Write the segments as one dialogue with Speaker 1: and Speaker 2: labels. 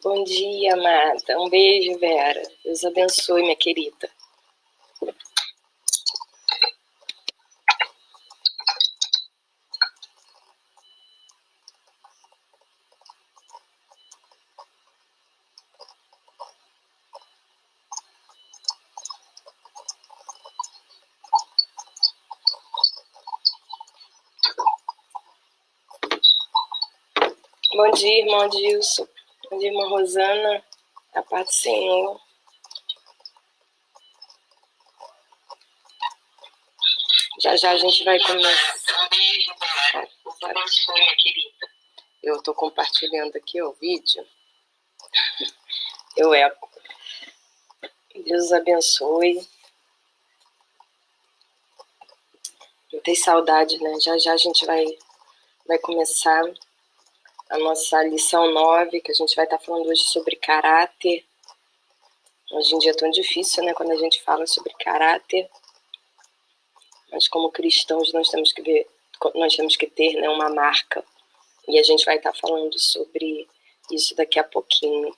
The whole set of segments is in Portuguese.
Speaker 1: Bom dia, amada. Um beijo, Vera. Deus abençoe, minha querida. Bom dia, irmão Dilson. Bom dia, irmã Rosana. A paz do Senhor. Já já a gente vai começar. Deus abençoe, minha querida. Eu estou compartilhando aqui o vídeo. Eu eco. Deus abençoe. Eu tenho saudade, né? Já já a gente vai começar a nossa lição 9, que a gente vai estar falando hoje sobre caráter. Hoje em dia é tão difícil, né? Quando a gente fala sobre caráter. Mas como cristãos nós temos que ter, né, uma marca. E a gente vai estar falando sobre isso daqui a pouquinho.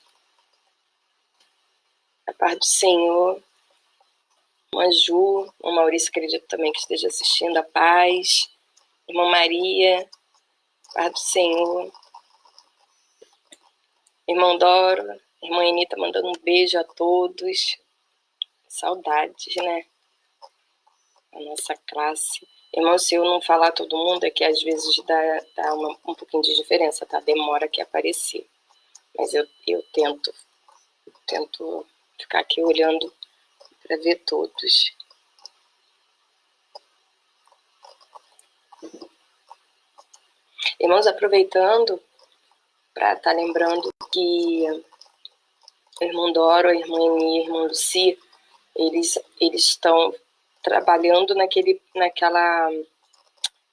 Speaker 1: A paz do Senhor. Irmã Ju, o Maurício, acredito também que esteja assistindo. A paz. Irmã Maria, paz do Senhor. Irmão Doro, irmã Anita mandando um beijo a todos. Saudades, né? A nossa classe. Irmão, se eu não falar todo mundo, é que às vezes dá um pouquinho de diferença, tá? Demora aqui aparecer. Mas eu tento ficar aqui olhando para ver todos. Irmãos, aproveitando para estar lembrando que o irmão Doro, a irmã Eni, a irmã Luci, eles estão trabalhando naquela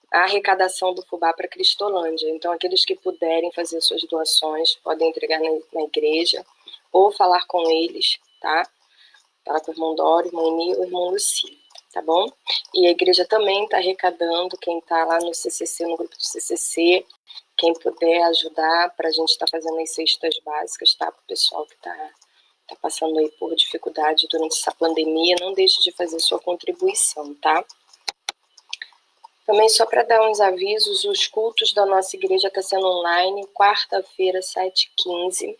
Speaker 1: arrecadação do fubá para Cristolândia. Então, aqueles que puderem fazer suas doações, podem entregar na igreja ou falar com eles, tá? Falar com o irmão Doro, irmã Eni ou irmão Luci, tá bom? E a igreja também está arrecadando, quem está lá no CCC, no grupo do CCC, quem puder ajudar para a gente estar fazendo as cestas básicas, tá? Para o pessoal que está passando aí por dificuldade durante essa pandemia, não deixe de fazer sua contribuição, tá? Também só para dar uns avisos, os cultos da nossa igreja estão sendo online, quarta-feira, 7h15,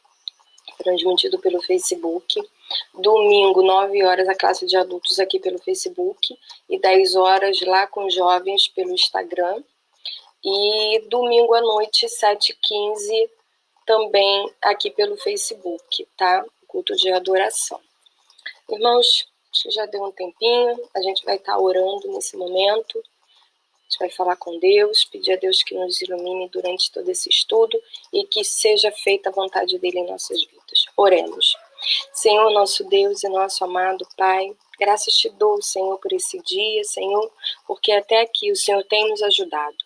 Speaker 1: transmitido pelo Facebook. Domingo, 9 horas, a classe de adultos aqui pelo Facebook. E 10 horas lá com jovens pelo Instagram. E domingo à noite, 7h15, também aqui pelo Facebook, tá? Culto de adoração. Irmãos, acho que já deu um tempinho, a gente vai estar orando nesse momento. A gente vai falar com Deus, pedir a Deus que nos ilumine durante todo esse estudo e que seja feita a vontade dele em nossas vidas. Oremos. Senhor, nosso Deus e nosso amado Pai, graças te dou, Senhor, por esse dia, Senhor, porque até aqui o Senhor tem nos ajudado.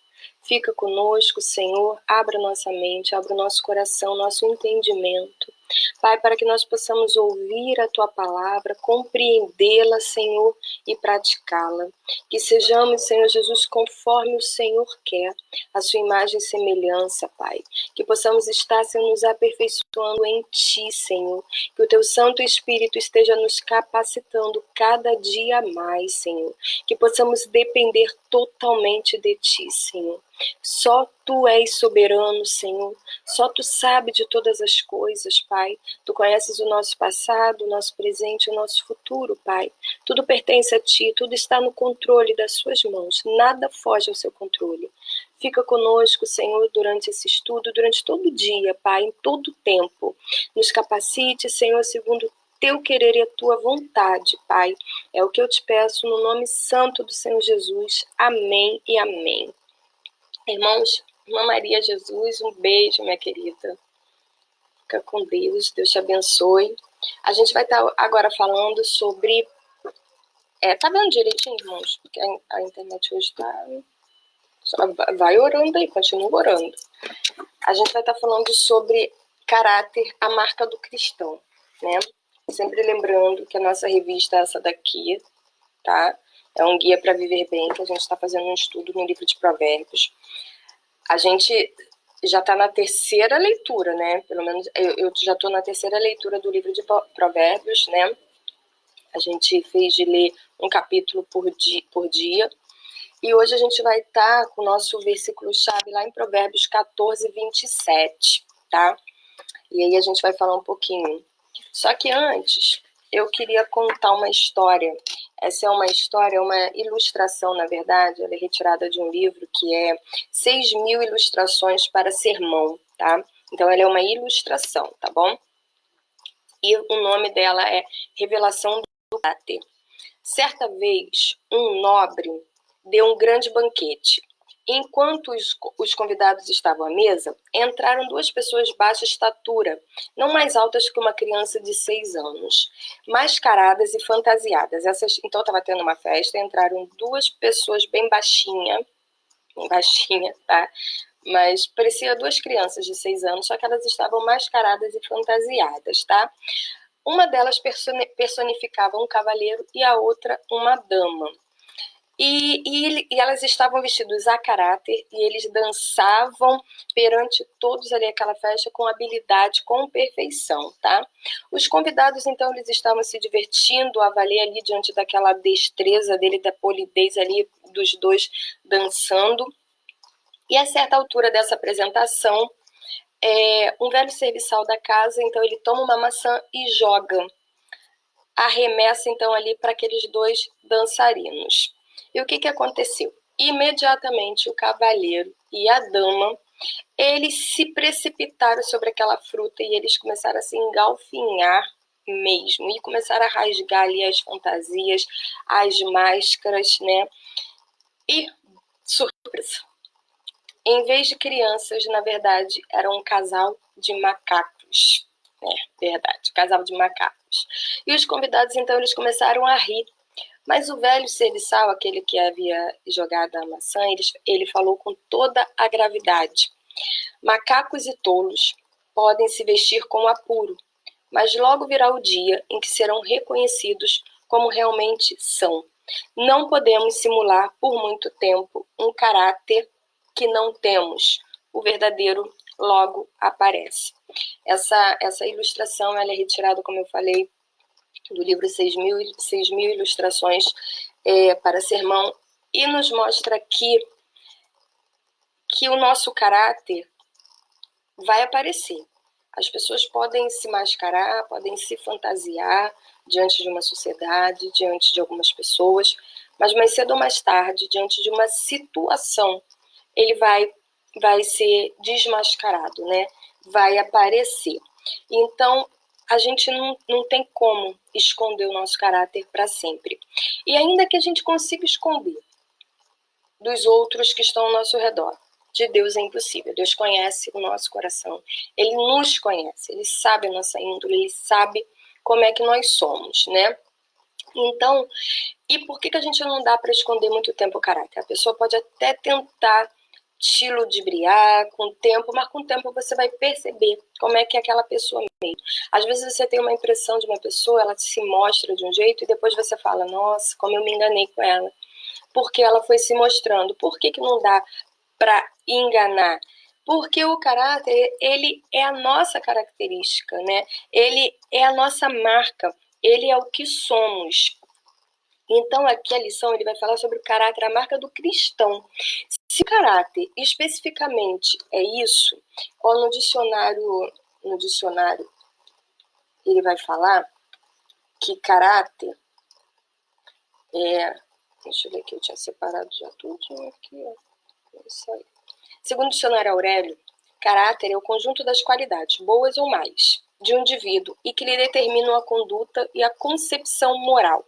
Speaker 1: Fica conosco, Senhor, abra nossa mente, abra o nosso coração, nosso entendimento. Pai, para que nós possamos ouvir a Tua palavra, compreendê-la, Senhor, e praticá-la. Que sejamos, Senhor Jesus, conforme o Senhor quer, a Sua imagem e semelhança, Pai. Que possamos estar, Senhor, nos aperfeiçoando em Ti, Senhor. Que o Teu Santo Espírito esteja nos capacitando cada dia mais, Senhor. Que possamos depender totalmente de Ti, Senhor. Só Tu és soberano, Senhor. Só Tu sabe de todas as coisas, Pai. Tu conheces o nosso passado, o nosso presente e o nosso futuro, Pai. Tudo pertence a Ti, tudo está no controle das Suas mãos. Nada foge ao Seu controle. Fica conosco, Senhor, durante esse estudo, durante todo o dia, Pai, em todo o tempo. Nos capacite, Senhor, segundo Teu querer e a Tua vontade, Pai. É o que eu te peço no nome santo do Senhor Jesus. Amém e amém. Irmãos, irmã Maria Jesus, um beijo, minha querida. Fica com Deus, Deus te abençoe. A gente vai estar agora falando sobre... tá vendo direitinho, irmãos? Porque a internet hoje está... Vai orando aí, continua orando. A gente vai estar falando sobre caráter, a marca do cristão, né? Sempre lembrando que a nossa revista é essa daqui, tá? É um guia para viver bem, que a gente está fazendo um estudo no livro de Provérbios. A gente já está na terceira leitura, né? Pelo menos eu já estou na terceira leitura do livro de Provérbios, né? A gente fez de ler um capítulo por dia. E hoje a gente vai estar com o nosso versículo-chave lá em Provérbios 14, 27, tá? E aí a gente vai falar um pouquinho. Só que antes, eu queria contar uma história. Essa é uma história, uma ilustração, na verdade. Ela é retirada de um livro que é 6.000 ilustrações para sermão, tá? Então ela é uma ilustração, tá bom? E o nome dela é Revelação do Caráter. Certa vez, um nobre deu um grande banquete. Enquanto os convidados estavam à mesa, entraram duas pessoas de baixa estatura, não mais altas que uma criança de 6 anos, mascaradas e fantasiadas. Então estava tendo uma festa, entraram duas pessoas bem baixinha, tá? Mas parecia duas crianças de 6 anos, só que elas estavam mascaradas e fantasiadas, tá? Uma delas personificava um cavaleiro e a outra uma dama. E elas estavam vestidos a caráter e eles dançavam perante todos ali aquela festa com habilidade, com perfeição, tá? Os convidados, então, eles estavam se divertindo a valer ali diante daquela destreza dele, da polidez ali dos dois dançando. E a certa altura dessa apresentação, um velho serviçal da casa, então ele toma uma maçã e joga. Arremessa então ali para aqueles dois dançarinos. E o que aconteceu? Imediatamente o cavaleiro e a dama, eles se precipitaram sobre aquela fruta e eles começaram a se engalfinhar mesmo, e começaram a rasgar ali as fantasias, as máscaras, né? E, surpresa, em vez de crianças, na verdade, era um casal de macacos. Verdade, casal de macacos. E os convidados, então, eles começaram a rir. Mas o velho serviçal, aquele que havia jogado a maçã, ele falou com toda a gravidade. Macacos e tolos podem se vestir com apuro, mas logo virá o dia em que serão reconhecidos como realmente são. Não podemos simular por muito tempo um caráter que não temos. O verdadeiro logo aparece. Essa ilustração ela é retirada, como eu falei, do livro 6.000 ilustrações para sermão, e nos mostra aqui que o nosso caráter vai aparecer. As pessoas podem se mascarar, podem se fantasiar diante de uma sociedade, diante de algumas pessoas, mas mais cedo ou mais tarde, diante de uma situação, ele vai ser desmascarado, né? Vai aparecer. Então, a gente não tem como esconder o nosso caráter para sempre. E ainda que a gente consiga esconder dos outros que estão ao nosso redor, de Deus é impossível. Deus conhece o nosso coração. Ele nos conhece, ele sabe a nossa índole, ele sabe como é que nós somos, né? Então, e por que a gente não dá para esconder muito tempo o caráter? A pessoa pode até tentar te ludibriar com o tempo, mas com o tempo você vai perceber como é que é aquela pessoa mesmo. Às vezes você tem uma impressão de uma pessoa, ela se mostra de um jeito e depois você fala, nossa, como eu me enganei com ela. Porque ela foi se mostrando. Por que não dá para enganar? Porque o caráter, ele é a nossa característica, né? Ele é a nossa marca, ele é o que somos. Então, aqui a lição ele vai falar sobre o caráter, a marca do cristão. Se o caráter especificamente é isso, ou no dicionário ele vai falar que caráter deixa eu ver aqui, eu tinha separado já tudo aqui, ó. Isso aí. Segundo o dicionário Aurélio, caráter é o conjunto das qualidades, boas ou mais, de um indivíduo e que lhe determinam a conduta e a concepção moral.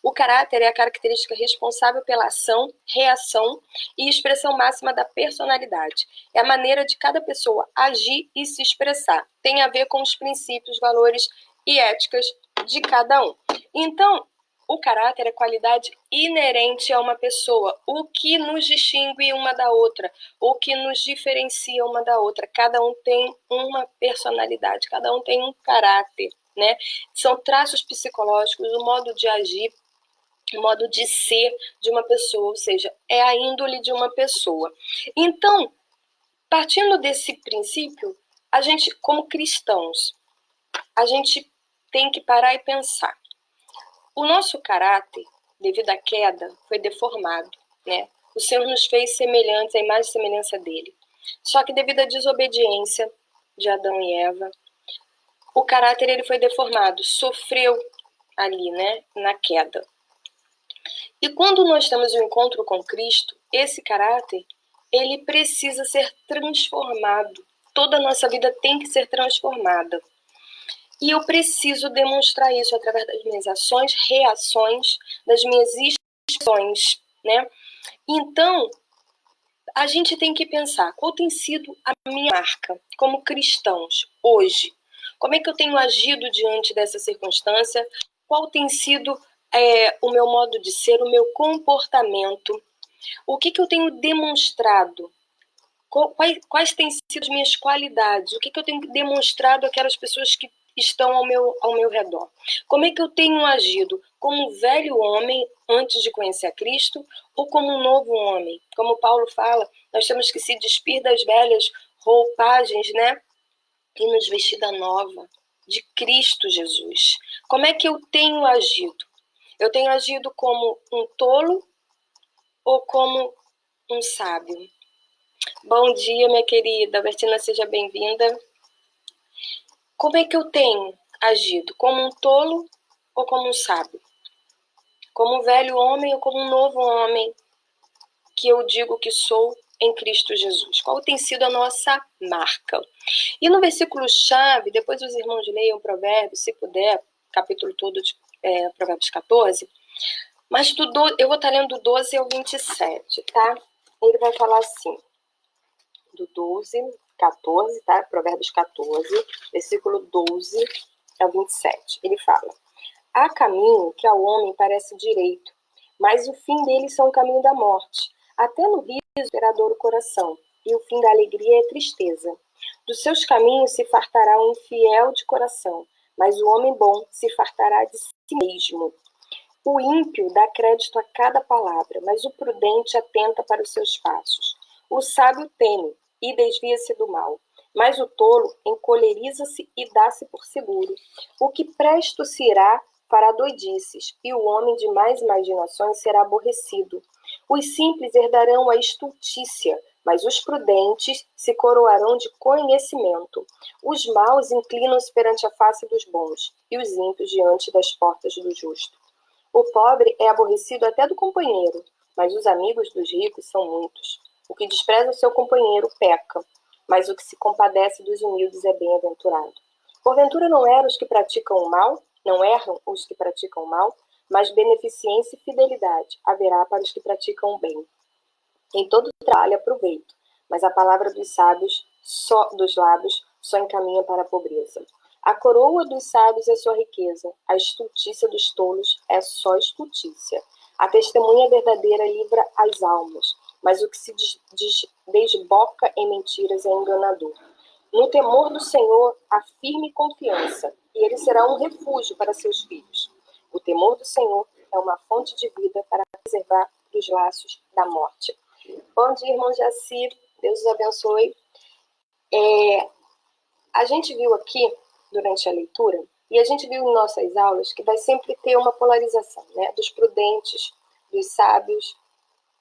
Speaker 1: O caráter é a característica responsável pela ação, reação e expressão máxima da personalidade. É a maneira de cada pessoa agir e se expressar. Tem a ver com os princípios, valores e éticas de cada um. Então, o caráter é qualidade inerente a uma pessoa, o que nos distingue uma da outra, o que nos diferencia uma da outra. Cada um tem uma personalidade, cada um tem um caráter, né? São traços psicológicos, o modo de agir, o modo de ser de uma pessoa, ou seja, é a índole de uma pessoa. Então, Partindo desse princípio, a gente, como cristãos, a gente tem que parar e pensar. O nosso caráter, devido à queda, foi deformado, né? O Senhor nos fez semelhantes, a imagem e semelhança dele. Só que devido à desobediência de Adão e Eva, o caráter ele foi deformado, sofreu ali, né, na queda. E quando nós temos um encontro com Cristo, esse caráter, ele precisa ser transformado. Toda a nossa vida tem que ser transformada. E eu preciso demonstrar isso através das minhas ações, reações, das minhas expressões, né? Então, a gente tem que pensar qual tem sido a minha marca como cristãos hoje. Como é que eu tenho agido diante dessa circunstância? Qual tem sido o meu modo de ser, o meu comportamento? O que eu tenho demonstrado? Quais têm sido as minhas qualidades? O que eu tenho demonstrado àquelas pessoas que estão ao meu redor? Como é que eu tenho agido? Como um velho homem antes de conhecer a Cristo ou como um novo homem? Como Paulo fala, nós temos que se despir das velhas roupagens, né? E nos vestir da nova, de Cristo Jesus. Como é que eu tenho agido? Eu tenho agido como um tolo ou como um sábio? Bom dia, minha querida. Bertina, seja bem-vinda. Como é que eu tenho agido? Como um tolo ou como um sábio? Como um velho homem ou como um novo homem que eu digo que sou em Cristo Jesus? Qual tem sido a nossa marca? E no versículo-chave, depois os irmãos leiam Provérbios, se puder, capítulo todo de Provérbios 14, mas eu vou estar lendo do 12 ao 27, tá? Ele vai falar assim, do 12, 14, tá? Provérbios 14, versículo 12 ao 27. Ele fala: há caminho que ao homem parece direito, mas o fim dele são o caminho da morte. Até no riso terá dor o coração, e o fim da alegria é tristeza. Dos seus caminhos se fartará o infiel de coração, mas o homem bom se fartará de si mesmo. O ímpio dá crédito a cada palavra, mas o prudente atenta para os seus passos. O sábio teme e desvia-se do mal, mas o tolo encoleriza-se e dá-se por seguro. O que presto se irá fará doidices, e o homem de mais imaginações será aborrecido. Os simples herdarão a estultícia, mas os prudentes se coroarão de conhecimento. Os maus inclinam-se perante a face dos bons, e os ímpios diante das portas do justo. O pobre é aborrecido até do companheiro, mas os amigos dos ricos são muitos. O que despreza o seu companheiro peca, mas o que se compadece dos humildes é bem-aventurado. Porventura não erram os que praticam o mal, não erram os que praticam o mal, mas beneficência e fidelidade haverá para os que praticam o bem. Em todo trabalho há proveito, mas a palavra dos sábios, dos lábios, só encaminha para a pobreza. A coroa dos sábios é sua riqueza, a estultícia dos tolos é só estultícia. A testemunha verdadeira livra as almas, mas o que se desboca em mentiras é enganador. No temor do Senhor há firme confiança, e ele será um refúgio para seus filhos. O temor do Senhor é uma fonte de vida para preservar dos laços da morte. Bom dia, irmão Jaci, Deus os abençoe. A gente viu aqui, durante a leitura, e a gente viu em nossas aulas, que vai sempre ter uma polarização, né? Dos prudentes, dos sábios,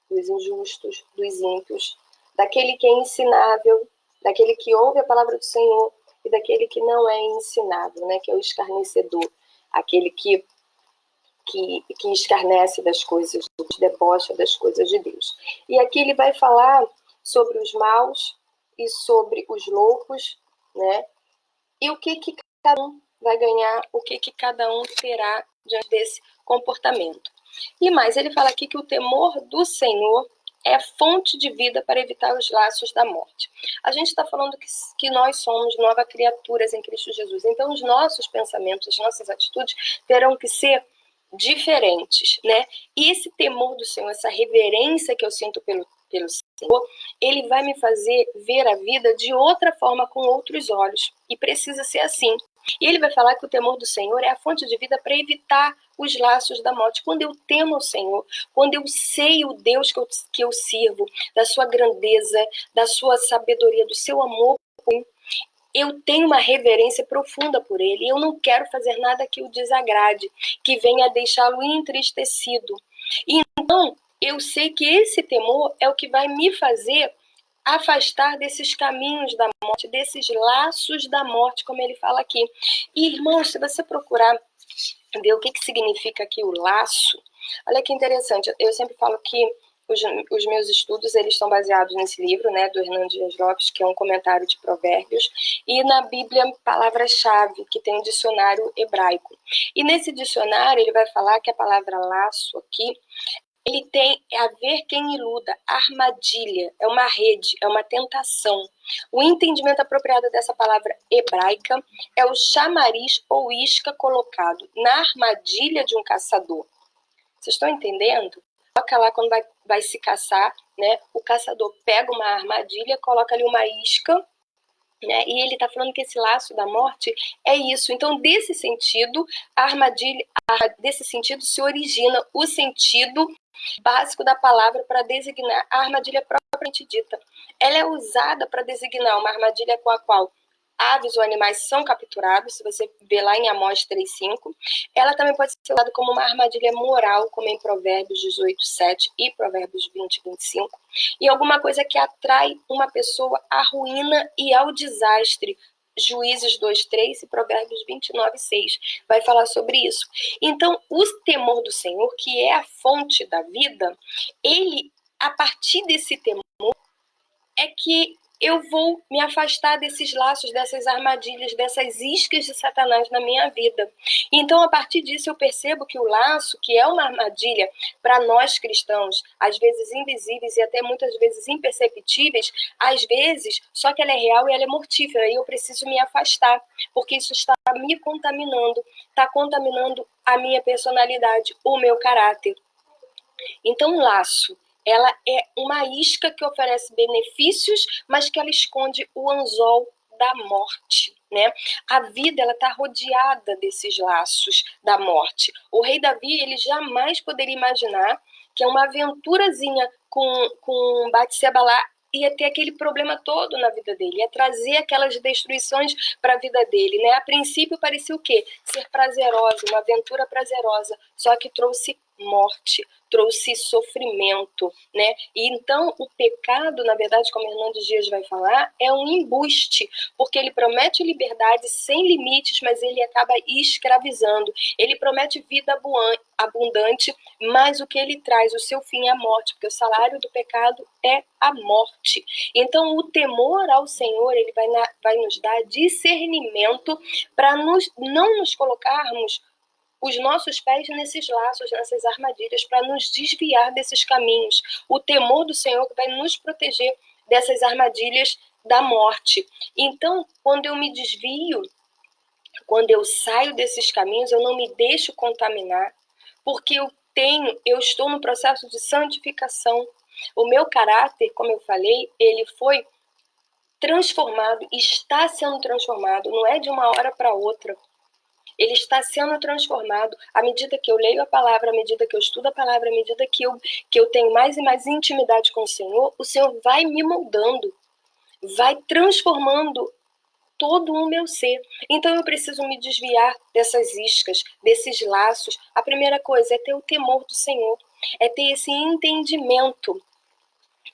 Speaker 1: dos injustos, dos ímpios, daquele que é ensinável, daquele que ouve a palavra do Senhor e daquele que não é ensinável, né? Que é o escarnecedor, aquele que escarnece das coisas, debocha das coisas de Deus. E aqui ele vai falar sobre os maus e sobre os loucos, né? E o que cada um vai ganhar, o que cada um terá diante desse comportamento. E mais, ele fala aqui que o temor do Senhor é fonte de vida para evitar os laços da morte. A gente está falando que nós somos novas criaturas em Cristo Jesus. Então, os nossos pensamentos, as nossas atitudes terão que ser diferentes, né? E esse temor do Senhor, essa reverência que eu sinto pelo Senhor, ele vai me fazer ver a vida de outra forma, com outros olhos. E precisa ser assim. E ele vai falar que o temor do Senhor é a fonte de vida para evitar os laços da morte. Quando eu temo ao Senhor, quando eu sei o Deus que eu sirvo, da sua grandeza, da sua sabedoria, do seu amor, eu tenho uma reverência profunda por ele. Eu não quero fazer nada que o desagrade, que venha deixá-lo entristecido. Então, eu sei que esse temor é o que vai me fazer afastar desses caminhos da morte, desses laços da morte, como ele fala aqui. E, irmãos, se você procurar ver o que significa aqui o laço, olha que interessante. Eu sempre falo que os meus estudos eles estão baseados nesse livro, né, do Hernando Dias Lopes, que é um comentário de Provérbios, e na Bíblia palavra-chave, que tem um dicionário hebraico. E nesse dicionário ele vai falar que a palavra laço aqui ele tem a ver quem iluda, armadilha, é uma rede, é uma tentação. O entendimento apropriado dessa palavra hebraica é o chamariz ou isca colocado na armadilha de um caçador. Vocês estão entendendo? Coloca lá quando vai se caçar, né? O caçador pega uma armadilha, coloca ali uma isca, né? E ele está falando que esse laço da morte é isso. Então, desse sentido, a armadilha, desse sentido se origina o sentido básico da palavra para designar a armadilha propriamente dita. Ela é usada para designar uma armadilha com a qual aves ou animais são capturados, se você vê lá em Amós 3:5. Ela também pode ser usada como uma armadilha moral, como em Provérbios 18:7 e Provérbios 20:25. E alguma coisa que atrai uma pessoa à ruína e ao desastre. Juízes 2:3 e Provérbios 29:6 vai falar sobre isso. Então, o temor do Senhor, que é a fonte da vida, ele, a partir desse temor, é que eu vou me afastar desses laços, dessas armadilhas, dessas iscas de Satanás na minha vida. Então, a partir disso, eu percebo que o laço, que é uma armadilha para nós cristãos, às vezes invisíveis e até muitas vezes imperceptíveis, às vezes, só que ela é real e ela é mortífera, e eu preciso me afastar, porque isso está me contaminando, está contaminando a minha personalidade, o meu caráter. Então, o laço, ela é uma isca que oferece benefícios, mas que ela esconde o anzol da morte, né? A vida, ela está rodeada desses laços da morte. O rei Davi, ele jamais poderia imaginar que uma aventurazinha com Batseba lá ia ter aquele problema todo na vida dele, ia trazer aquelas destruições para a vida dele, né? A princípio parecia o quê? Ser prazerosa, uma aventura prazerosa, só que trouxe morte, trouxe sofrimento, né? E então o pecado, na verdade, como Hernando Dias vai falar, é um embuste, porque ele promete liberdade sem limites, mas ele acaba escravizando. Ele promete vida abundante, mas o que ele traz, o seu fim é a morte, porque o salário do pecado é a morte. Então o temor ao Senhor, ele vai nos dar discernimento para não nos colocarmos os nossos pés nesses laços, nessas armadilhas, para nos desviar desses caminhos. O temor do Senhor vai nos proteger dessas armadilhas da morte. Então, quando eu me desvio, quando eu saio desses caminhos, eu não me deixo contaminar, porque eu estou no processo de santificação. O meu caráter, como eu falei, ele foi transformado, está sendo transformado, não é de uma hora para outra. Ele está sendo transformado à medida que eu leio a palavra, à medida que eu estudo a palavra, à medida que eu tenho mais e mais intimidade com o Senhor vai me moldando, vai transformando todo o meu ser. Então eu preciso me desviar dessas iscas, desses laços. A primeira coisa é ter o temor do Senhor, é ter esse entendimento,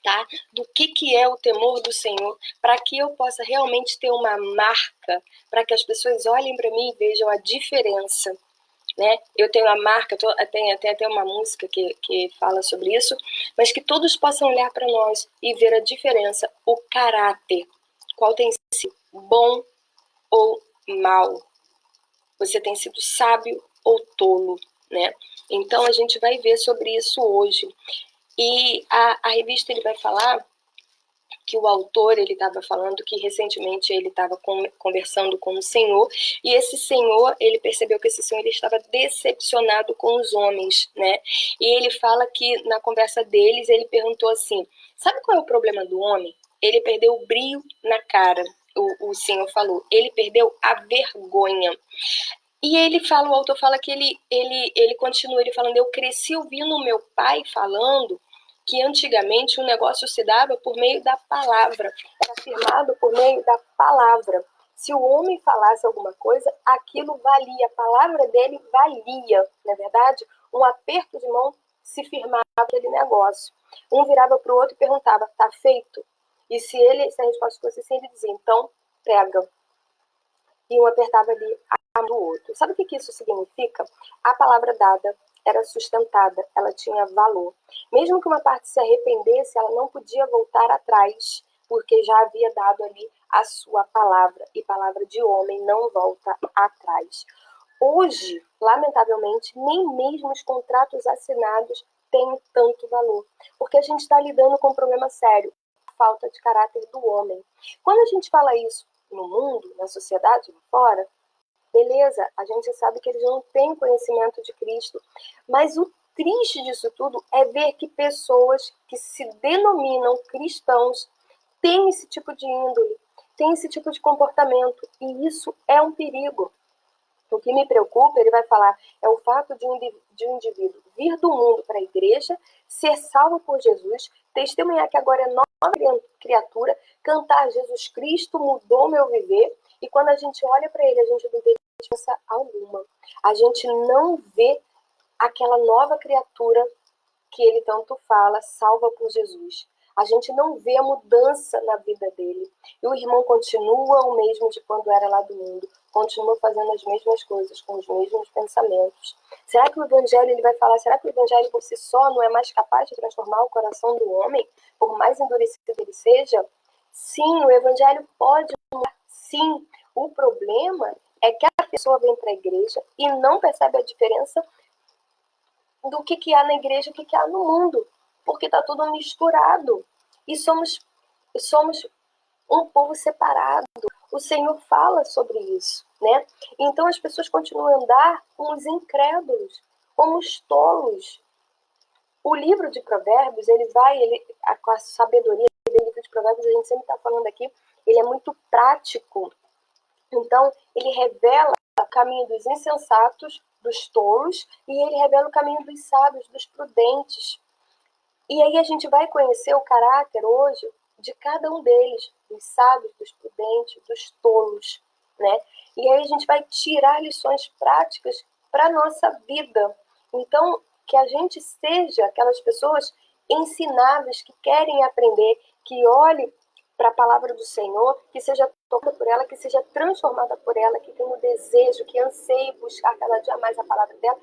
Speaker 1: tá? Do que é o temor do Senhor, para que eu possa realmente ter uma marca, para que as pessoas olhem para mim e vejam a diferença, né? Eu tenho a marca, tem até uma música que fala sobre isso, mas que todos possam olhar para nós e ver a diferença, o caráter, qual tem sido bom ou mal, você tem sido sábio ou tolo, né? Então a gente vai ver sobre isso hoje. E a revista ele vai falar que o autor ele estava falando que recentemente ele estava conversando com o Senhor, e esse Senhor, ele percebeu que esse Senhor ele estava decepcionado com os homens, né? E ele fala que na conversa deles, ele perguntou assim, sabe qual é o problema do homem? Ele perdeu o brilho na cara. o senhor falou, ele perdeu a vergonha. E ele fala, o autor fala que ele continua ele falando, eu cresci ouvindo meu pai falando que antigamente o negócio se dava por meio da palavra, era afirmado por meio da palavra. Se o homem falasse alguma coisa, aquilo valia, a palavra dele valia, não é verdade? Um aperto de mão se firmava aquele negócio. Um virava para o outro e perguntava, tá feito? E se a resposta fosse sim, ele dizia, então pega. E um apertava ali a mão do outro. Sabe o que isso significa? A palavra dada era sustentada, ela tinha valor. Mesmo que uma parte se arrependesse, ela não podia voltar atrás, porque já havia dado ali a sua palavra, e palavra de homem não volta atrás. Hoje, lamentavelmente, nem mesmo os contratos assinados têm tanto valor, porque a gente está lidando com um problema sério, a falta de caráter do homem. Quando a gente fala isso no mundo, na sociedade, lá fora, beleza, a gente sabe que eles não têm conhecimento de Cristo, mas o triste disso tudo é ver que pessoas que se denominam cristãos têm esse tipo de índole, têm esse tipo de comportamento, e isso é um perigo. O que me preocupa, ele vai falar, é o fato de um indivíduo vir do mundo para a igreja, ser salvo por Jesus, testemunhar que agora é nova criatura, cantar Jesus Cristo mudou meu viver, e quando a gente olha para ele, a gente não tem diferença alguma. A gente não vê aquela nova criatura que ele tanto fala, salva por Jesus. A gente não vê a mudança na vida dele. E o irmão continua o mesmo de quando era lá do mundo. Continua fazendo as mesmas coisas, com os mesmos pensamentos. Será que o evangelho, ele vai falar, será que o evangelho por si só não é mais capaz de transformar o coração do homem, por mais endurecido ele seja? Sim, o evangelho pode mudar, sim. O problema é que a pessoa vem para a igreja e não percebe a diferença do que há na igreja e o que há no mundo, porque está tudo misturado. E somos um povo separado. O Senhor fala sobre isso, né? Então as pessoas continuam a andar como os incrédulos, como os tolos. O livro de Provérbios, com a sabedoria do livro de Provérbios, a gente sempre está falando aqui, ele é muito prático. Então, ele revela o caminho dos insensatos, dos tolos, e ele revela o caminho dos sábios, dos prudentes. E aí a gente vai conhecer o caráter hoje de cada um deles, dos sábios, dos prudentes, dos tolos, né? E aí a gente vai tirar lições práticas para a nossa vida. Então, que a gente seja aquelas pessoas ensináveis, que querem aprender, que olhe para a palavra do Senhor, que seja tocada por ela, que seja transformada por ela, que tenha o desejo, que anseie buscar cada dia mais a palavra dela,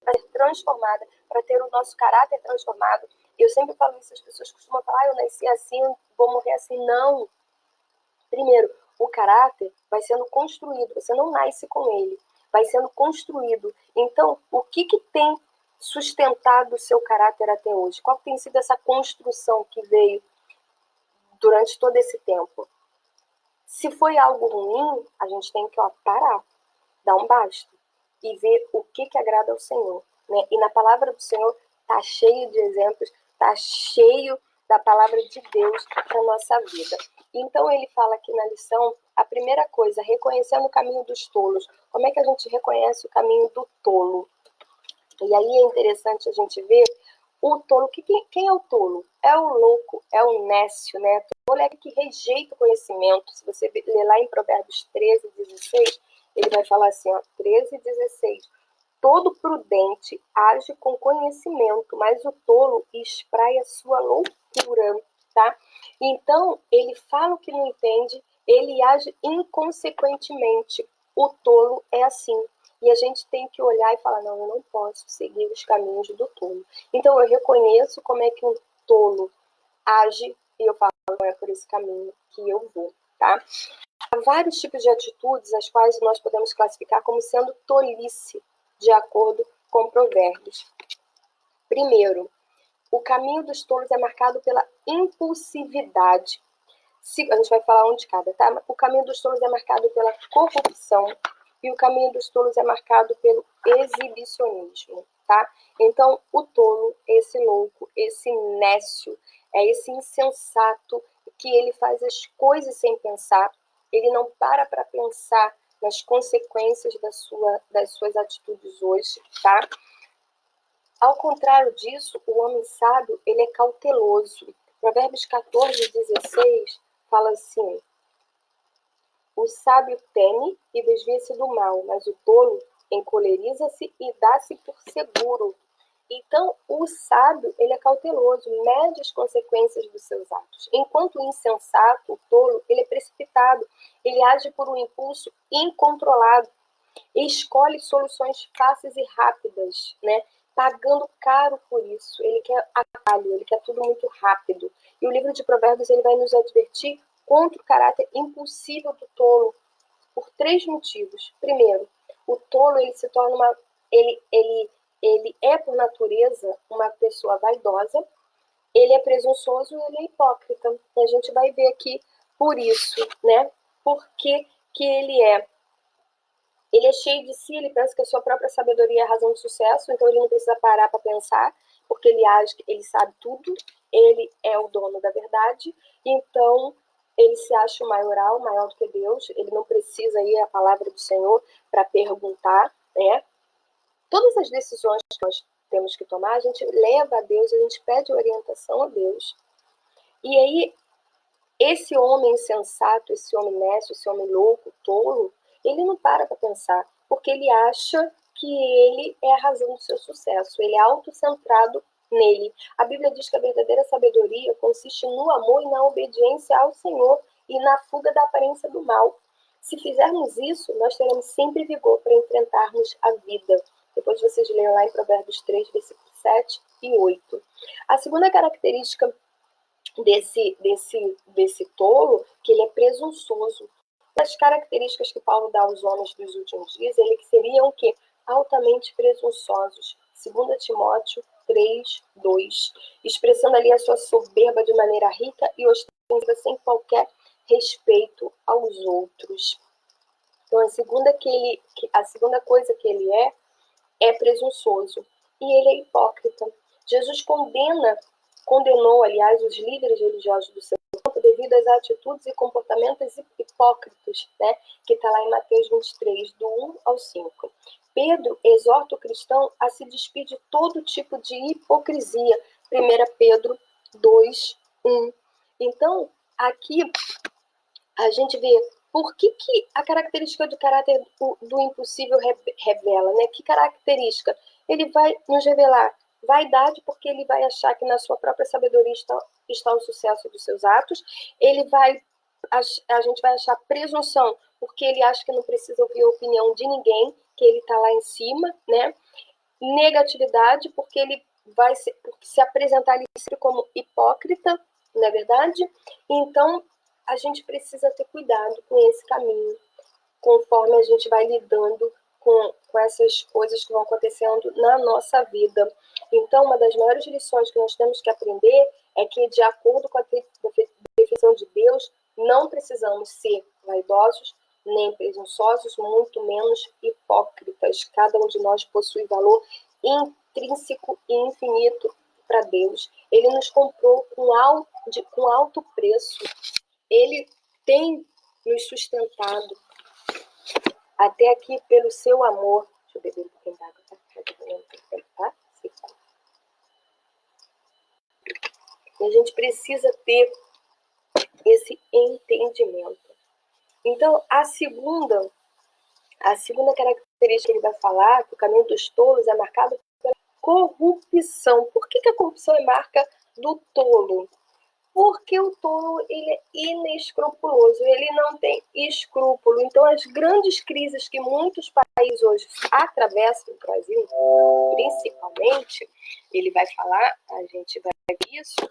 Speaker 1: para ser transformada, para ter o nosso caráter transformado. Eu sempre falo isso, as pessoas costumam falar, eu nasci assim, vou morrer assim. Não. Primeiro, o caráter vai sendo construído, você não nasce com ele, vai sendo construído. Então, o que tem sustentado o seu caráter até hoje? Qual tem sido essa construção que veio durante todo esse tempo? Se foi algo ruim, a gente tem que parar, dar um basta e ver o que agrada ao Senhor, né? E na palavra do Senhor tá cheio de exemplos, tá cheio da palavra de Deus para nossa vida. Então ele fala aqui na lição, a primeira coisa, reconhecendo o caminho dos tolos. Como é que a gente reconhece o caminho do tolo? E aí é interessante a gente ver o tolo. Quem é o tolo? É o louco, é o nécio, né? O tolo é aquele que rejeita o conhecimento. Se você ler lá em Provérbios 13, 16, ele vai falar assim, ó, 13 e 16. Todo prudente age com conhecimento, mas o tolo espraia sua loucura, tá? Então, ele fala o que não entende, ele age inconsequentemente. O tolo é assim. E a gente tem que olhar e falar, não, eu não posso seguir os caminhos do tolo. Então, eu reconheço como é que um tolo age e eu falo, não é por esse caminho que eu vou, tá? Há vários tipos de atitudes as quais nós podemos classificar como sendo tolice, de acordo com Provérbios. Primeiro, o caminho dos tolos é marcado pela impulsividade. A gente vai falar um de cada, tá? O caminho dos tolos é marcado pela corrupção e o caminho dos tolos é marcado pelo exibicionismo, tá? Então, o tolo, esse louco, esse nécio, é esse insensato que ele faz as coisas sem pensar, ele não para pensar nas consequências das suas atitudes hoje, tá? Ao contrário disso, o homem sábio, ele é cauteloso. Provérbios 14:16 fala assim: o sábio teme e desvia-se do mal, mas o tolo encoleriza-se e dá-se por seguro. Então, o sábio, ele é cauteloso, mede as consequências dos seus atos. Enquanto o insensato, o tolo, ele é precipitado, ele age por um impulso incontrolado, escolhe soluções fáceis e rápidas, né? Pagando caro por isso. Ele quer atalho, ele quer tudo muito rápido. E o livro de Provérbios, ele vai nos advertir contra o caráter impulsivo do tolo por 3 motivos. Primeiro, o tolo, ele se torna ele é por natureza uma pessoa vaidosa, ele é presunçoso e ele é hipócrita. E a gente vai ver aqui por isso, né? Por que ele é cheio de si, ele pensa que a sua própria sabedoria é a razão de sucesso, então ele não precisa parar para pensar, porque ele acha que ele sabe tudo, ele é o dono da verdade, então ele se acha o maioral, maior do que Deus, ele não precisa ir à palavra do Senhor para perguntar, né? Todas as decisões que nós temos que tomar, a gente leva a Deus, a gente pede orientação a Deus. E aí, esse homem insensato, esse homem nécio, esse homem louco, tolo, ele não para pensar, porque ele acha que ele é a razão do seu sucesso, ele é autocentrado nele. A Bíblia diz que a verdadeira sabedoria consiste no amor e na obediência ao Senhor e na fuga da aparência do mal. Se fizermos isso, nós teremos sempre vigor para enfrentarmos a vida. Depois vocês leiam lá em Provérbios 3, versículos 7 e 8. A segunda característica desse tolo, que ele é presunçoso. As características que Paulo dá aos homens dos últimos dias, ele que seriam o quê? Altamente presunçosos. 2 Timóteo 3, 2. Expressando ali a sua soberba de maneira rica e ostensiva, sem qualquer respeito aos outros. Então, a segunda coisa que ele é presunçoso. E ele é hipócrita. Jesus condenou, aliás, os líderes religiosos do seu tempo devido às atitudes e comportamentos hipócritas, né? Que está lá em Mateus 23, do 1 ao 5. Pedro exorta o cristão a se despir de todo tipo de hipocrisia. 1 Pedro 2, 1. Então, aqui a gente vê por que a característica de caráter do impossível revela, né? Que característica? Ele vai nos revelar vaidade, porque ele vai achar que na sua própria sabedoria está o sucesso dos seus atos. A gente vai achar presunção, porque ele acha que não precisa ouvir a opinião de ninguém, que ele está lá em cima, né? Negatividade, porque ele vai se apresentar ali sempre como hipócrita, não é verdade? Então, a gente precisa ter cuidado com esse caminho, conforme a gente vai lidando com essas coisas que vão acontecendo na nossa vida. Então, uma das maiores lições que nós temos que aprender é que, de acordo com a definição de Deus, não precisamos ser vaidosos, nem presunçosos, muito menos hipócritas. Cada um de nós possui valor intrínseco e infinito para Deus. Ele nos comprou com alto preço. Ele tem nos sustentado até aqui pelo seu amor. Deixa eu beber um pouquinho d'água, tá? Seco. E a gente precisa ter esse entendimento. Então, a segunda característica que ele vai falar, que o caminho dos tolos é marcado pela corrupção. Por que a corrupção é marca do tolo? Porque o tolo, ele é inescrupuloso, ele não tem escrúpulo. Então, as grandes crises que muitos países hoje atravessam, o Brasil principalmente, ele vai falar, a gente vai ver isso,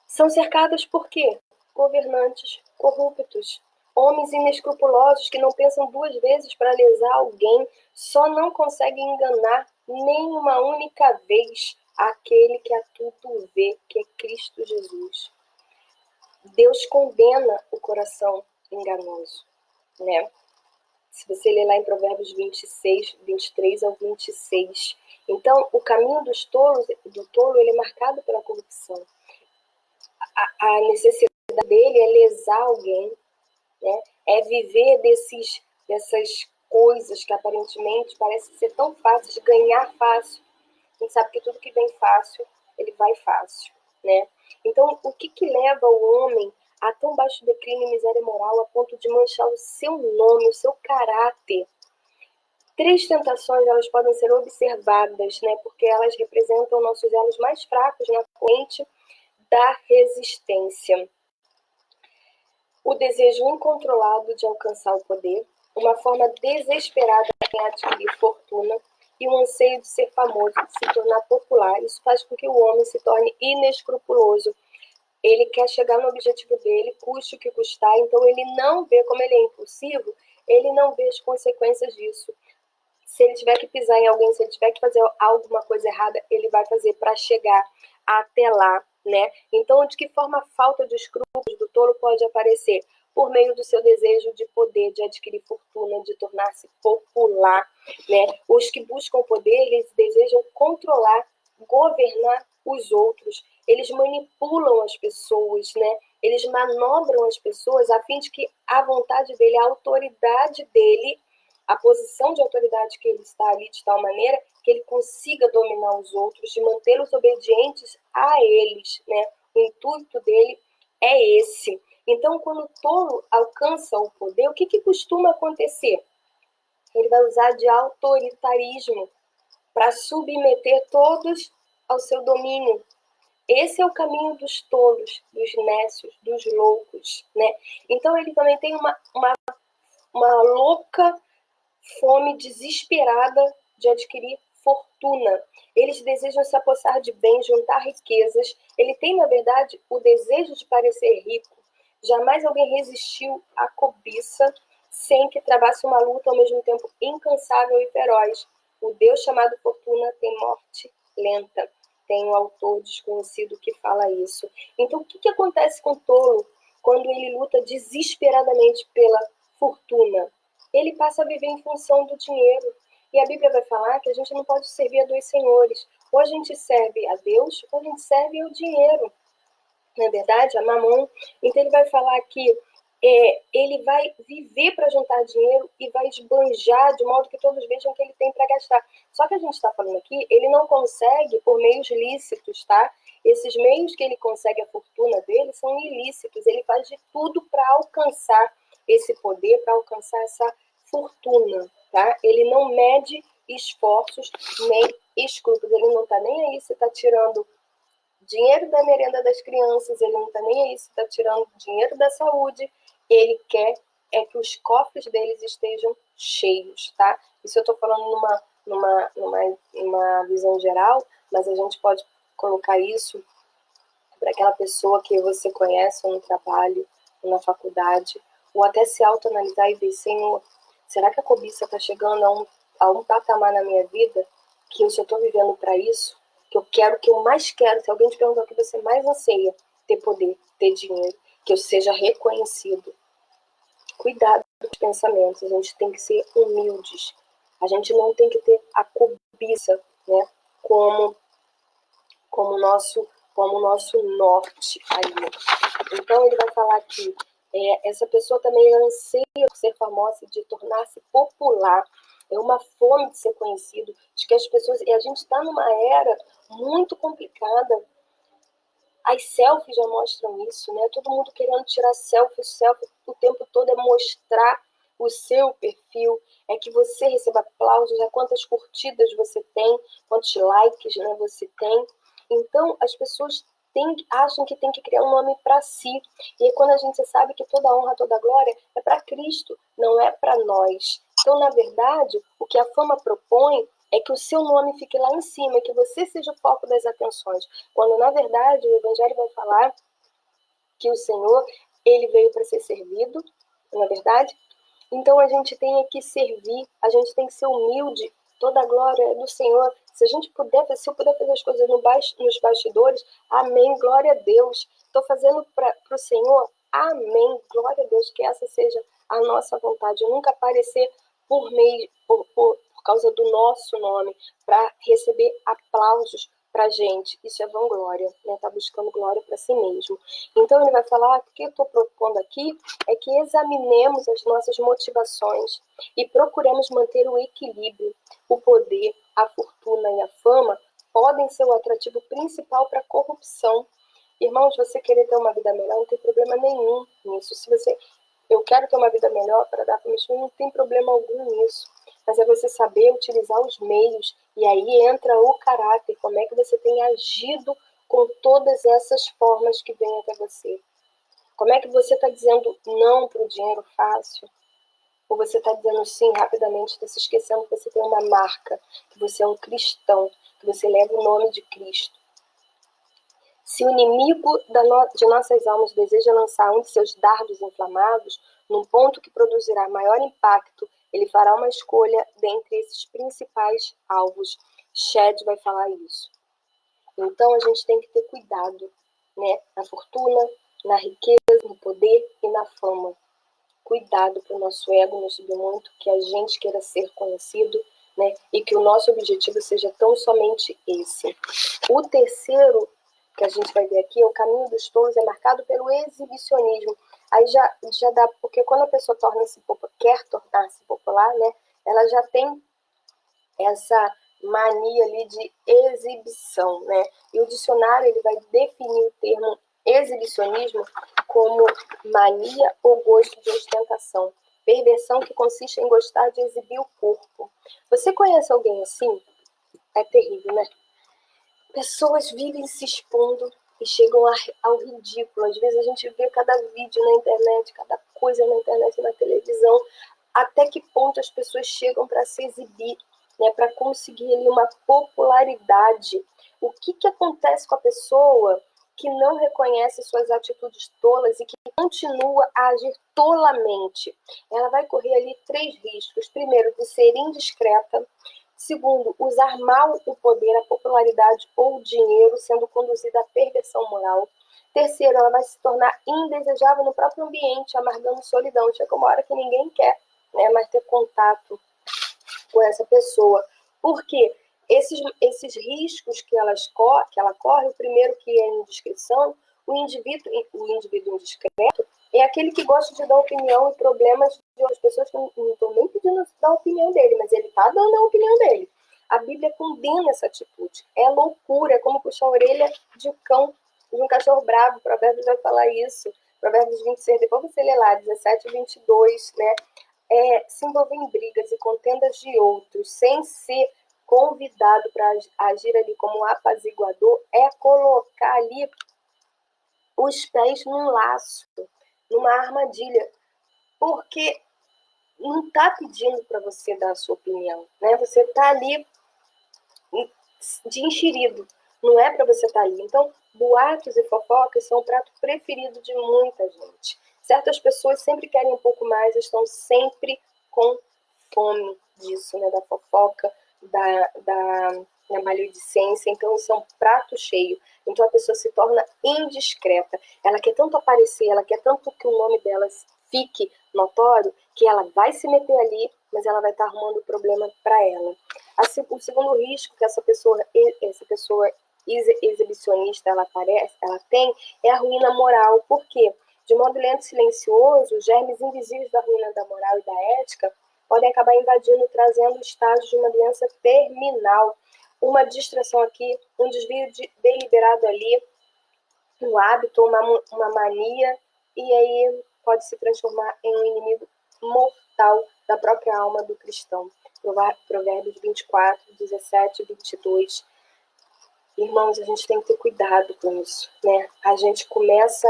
Speaker 1: são cercadas por quê? Governantes corruptos, homens inescrupulosos que não pensam 2 vezes para lesar alguém, só não conseguem enganar nem uma única vez aquele que a tudo vê, que é Cristo Jesus. Deus condena o coração enganoso, né? Se você ler lá em Provérbios 26, 23 ao 26. Então, o caminho do tolo, ele é marcado pela corrupção. A necessidade dele é lesar alguém,
Speaker 2: né? É viver dessas coisas que aparentemente parecem ser tão fáceis, ganhar fácil. A gente sabe que tudo que vem fácil, ele vai fácil, né? Então, o que leva o homem a tão baixo declínio e miséria moral a ponto de manchar o seu nome, o seu caráter? 3 tentações, elas podem ser observadas, né? Porque elas representam nossos elos mais fracos na corrente da resistência. O desejo incontrolado de alcançar o poder, uma forma desesperada em adquirir fortuna e um anseio de ser famoso, de se tornar popular. Isso faz com que o homem se torne inescrupuloso. Ele quer chegar no objetivo dele, custe o que custar, então ele não vê, como ele é impulsivo, ele não vê as consequências disso. Se ele tiver que pisar em alguém, se ele tiver que fazer alguma coisa errada, ele vai fazer para chegar até lá, né? Então, de que forma a falta de escrúpulos do tolo pode aparecer? Por meio do seu desejo de poder, de adquirir fortuna, de tornar-se popular, né? Os que buscam poder, eles desejam controlar, governar os outros. Eles manipulam as pessoas, né? Eles manobram as pessoas a fim de que a vontade dele, a autoridade dele, a posição de autoridade que ele está ali de tal maneira que ele consiga dominar os outros, de mantê-los obedientes a eles, né? O intuito dele é esse. Então, quando o tolo alcança o poder, o que costuma acontecer? Ele vai usar de autoritarismo para submeter todos ao seu domínio. Esse é o caminho dos tolos, dos nécios, dos loucos, né? Então, ele também tem uma louca fome desesperada de adquirir fortuna. Eles desejam se apossar de bens, juntar riquezas. Ele tem, na verdade, o desejo de parecer rico. Jamais alguém resistiu à cobiça sem que travasse uma luta ao mesmo tempo incansável e feroz. O Deus chamado Fortuna tem morte lenta. Tem um autor desconhecido que fala isso. Então, o que acontece com o tolo quando ele luta desesperadamente pela fortuna? Ele passa a viver em função do dinheiro. E a Bíblia vai falar que a gente não pode servir a 2 senhores. Ou a gente serve a Deus, ou a gente serve ao dinheiro. Não é verdade? A mamon. Então ele vai falar que ele vai viver para juntar dinheiro e vai esbanjar de modo que todos vejam que ele tem para gastar. Só que a gente está falando aqui, ele não consegue por meios lícitos, tá? Esses meios que ele consegue a fortuna dele são ilícitos. Ele faz de tudo para alcançar esse poder, para alcançar essa fortuna, tá? Ele não mede esforços nem escrúpulos. Ele não está nem aí se está tirando dinheiro da merenda das crianças, ele não está nem aí se está tirando dinheiro da saúde, ele quer que os cofres deles estejam cheios, tá? Isso eu estou falando numa visão geral, mas a gente pode colocar isso para aquela pessoa que você conhece no trabalho, na faculdade, ou até se autoanalisar e ver, Senhor, será que a cobiça está chegando a um patamar na minha vida que eu só estou vivendo para isso? Que eu quero, que eu mais quero, se alguém te perguntar o que você mais anseia, ter poder, ter dinheiro, que eu seja reconhecido. Cuidado com os pensamentos, a gente tem que ser humildes. A gente não tem que ter a cobiça, né, como nosso norte aí. Então ele vai falar que essa pessoa também anseia por ser famosa, de tornar-se popular. É uma fome de ser conhecido, de que as pessoas... E a gente está numa era muito complicada. As selfies já mostram isso, né? Todo mundo querendo tirar selfie o tempo todo é mostrar o seu perfil, é que você receba aplausos, quantas curtidas você tem, quantos likes, né, você tem. Então, as pessoas acham que tem que criar um nome para si. E aí, quando a gente sabe que toda honra, toda glória é para Cristo, não é para nós. Então, na verdade, o que a fama propõe é que o seu nome fique lá em cima, que você seja o foco das atenções. Quando, na verdade, o Evangelho vai falar que o Senhor, ele veio para ser servido, não é verdade? Então, a gente tem que servir, a gente tem que ser humilde. Toda a glória é do Senhor. Se eu puder fazer as coisas nos bastidores, amém, glória a Deus. Estou fazendo para o Senhor, amém, glória a Deus, que essa seja a nossa vontade. Nunca aparecer por causa do nosso nome, para receber aplausos, pra gente, isso é vanglória, né? Tá buscando glória para si mesmo. Então ele vai falar, o que eu estou propondo aqui é que examinemos as nossas motivações e procuremos manter o equilíbrio. O poder, a fortuna e a fama podem ser o atrativo principal para a corrupção. Irmãos, você querer ter uma vida melhor, não tem problema nenhum nisso. Eu quero ter uma vida melhor para dar para meus filhos, não tem problema algum nisso. Mas é você saber utilizar os meios, e aí entra o caráter, como é que você tem agido com todas essas formas que vêm até você. Como é que você está dizendo não para o dinheiro fácil? Ou você está dizendo sim rapidamente, está se esquecendo que você tem uma marca, que você é um cristão, que você leva o nome de Cristo. Se o inimigo de nossas almas deseja lançar um de seus dardos inflamados, num ponto que produzirá maior impacto, ele fará uma escolha dentre esses principais alvos. Shed vai falar isso. Então a gente tem que ter cuidado, né? Na fortuna, na riqueza, no poder e na fama. Cuidado para o nosso ego não subir muito, que a gente queira ser conhecido, né? E que o nosso objetivo seja tão somente esse. O terceiro que a gente vai ver aqui, o caminho dos tolos é marcado pelo exibicionismo. Aí já dá, porque quando a pessoa quer tornar-se popular, né, ela já tem essa mania ali de exibição, né? E o dicionário ele vai definir o termo exibicionismo como mania ou gosto de ostentação, perversão que consiste em gostar de exibir o corpo. Você conhece alguém assim? É terrível, né? Pessoas vivem se expondo e chegam ao ridículo. Às vezes a gente vê cada vídeo na internet, cada coisa na internet, na televisão. Até que ponto as pessoas chegam para se exibir, né, para conseguir ali uma popularidade. O que acontece com a pessoa que não reconhece suas atitudes tolas e que continua a agir tolamente? Ela vai correr ali 3 riscos. Primeiro, de ser indiscreta. Segundo, usar mal o poder, a popularidade ou o dinheiro, sendo conduzida à perversão moral. Terceiro, ela vai se tornar indesejável no próprio ambiente, amargando solidão. Chega uma hora que ninguém quer, né, mais ter contato com essa pessoa. Por quê? Esses riscos que ela corre, o primeiro que é a indiscrição, o indivíduo indiscreto é aquele que gosta de dar opinião em problemas de outras pessoas que não estão nem pedindo dar a opinião dele, mas ele está dando a opinião dele. A Bíblia condena essa atitude. É loucura, é como puxar a orelha de um cachorro bravo. Provérbios vai falar isso. Provérbios 26, depois você lê lá, 17 e 22, né? Se envolver em brigas e contendas de outros, sem ser convidado para agir ali como apaziguador, é colocar ali os pés num laço, numa armadilha, porque não está pedindo para você dar a sua opinião, né? Você está ali de enxerido, não é para você estar ali. Então, boatos e fofocas são o prato preferido de muita gente. Certas pessoas sempre querem um pouco mais, estão sempre com fome disso, né? Da fofoca, da maledicência. Então, isso é um prato cheio. Então, a pessoa se torna indiscreta. Ela quer tanto aparecer, ela quer tanto que o nome dela fique notório, que ela vai se meter ali, mas ela vai estar arrumando problema para ela. O segundo risco que essa pessoa exibicionista ela tem é a ruína moral. Por quê? De modo lento e silencioso, os germes invisíveis da ruína da moral e da ética podem acabar invadindo, trazendo estágios de uma doença terminal. Uma distração aqui, um desvio deliberado ali, um hábito, uma mania, e aí pode se transformar em um inimigo mortal da própria alma do cristão. Provérbios 24, 17 e 22. Irmãos, a gente tem que ter cuidado com isso, né? A gente começa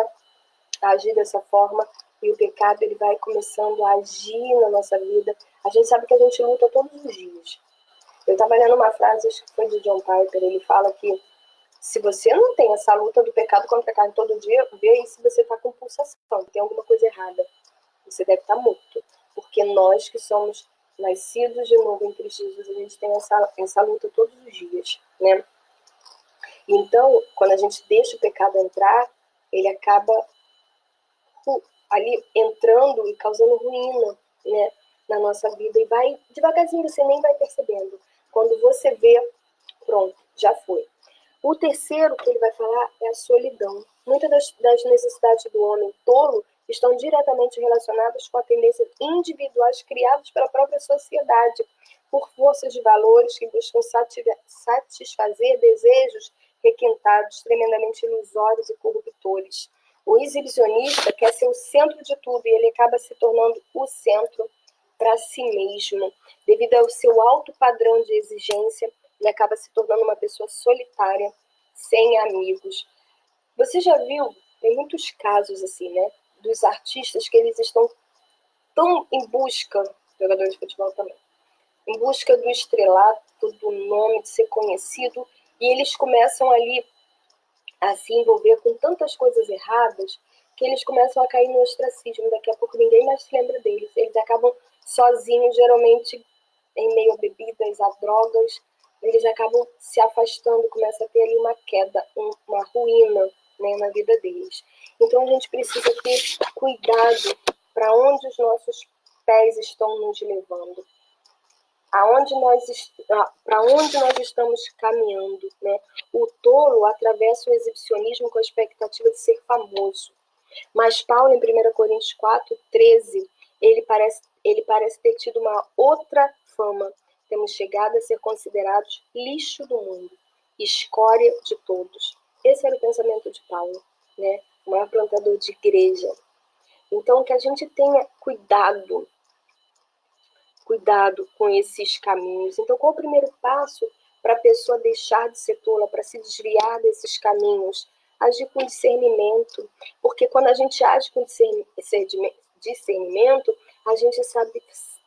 Speaker 2: a agir dessa forma e o pecado ele vai começando a agir na nossa vida. A gente sabe que a gente luta todos os dias. Eu estava lendo uma frase, acho que foi de John Piper, ele fala que se você não tem essa luta do pecado contra a carne todo dia, vê aí se você está com pulsação, tem alguma coisa errada. Você deve estar morto. Porque nós que somos nascidos de novo em Cristo Jesus, a gente tem essa luta todos os dias, né? Então, quando a gente deixa o pecado entrar, ele acaba ali entrando e causando ruína, né, na nossa vida. E vai devagarzinho, você nem vai percebendo. Quando você vê, pronto, já foi. O terceiro que ele vai falar é a solidão. Muitas das necessidades do homem tolo estão diretamente relacionadas com a tendências individuais criadas pela própria sociedade, por forças de valores que buscam satisfazer desejos requintados, tremendamente ilusórios e corruptores. O exibicionista quer ser o centro de tudo e ele acaba se tornando o centro para si mesmo. Devido ao seu alto padrão de exigência, ele acaba se tornando uma pessoa solitária, sem amigos. Você já viu, tem muitos casos assim, né? Dos artistas que eles estão tão em busca, jogadores de futebol também, em busca do estrelato, do nome, de ser conhecido, e eles começam ali a se envolver com tantas coisas erradas que eles começam a cair no ostracismo. Daqui a pouco ninguém mais se lembra deles. Eles acabam sozinhos, geralmente em meio a bebidas, a drogas. Eles acabam se afastando, começa a ter ali uma queda, uma ruína, né, na vida deles. Então a gente precisa ter cuidado para onde os nossos pés estão nos levando. Para onde nós estamos caminhando, né? O tolo atravessa o exibicionismo com a expectativa de ser famoso. Mas Paulo, em 1 Coríntios 4:13, ele parece ter tido uma outra fama. Temos chegado a ser considerados lixo do mundo, escória de todos. Esse era o pensamento de Paulo, né? O maior plantador de igreja. Então, que a gente tenha cuidado com esses caminhos. Então, qual o primeiro passo para a pessoa deixar de ser tola, para se desviar desses caminhos? Agir com discernimento, porque quando a gente age com discernimento, a gente sabe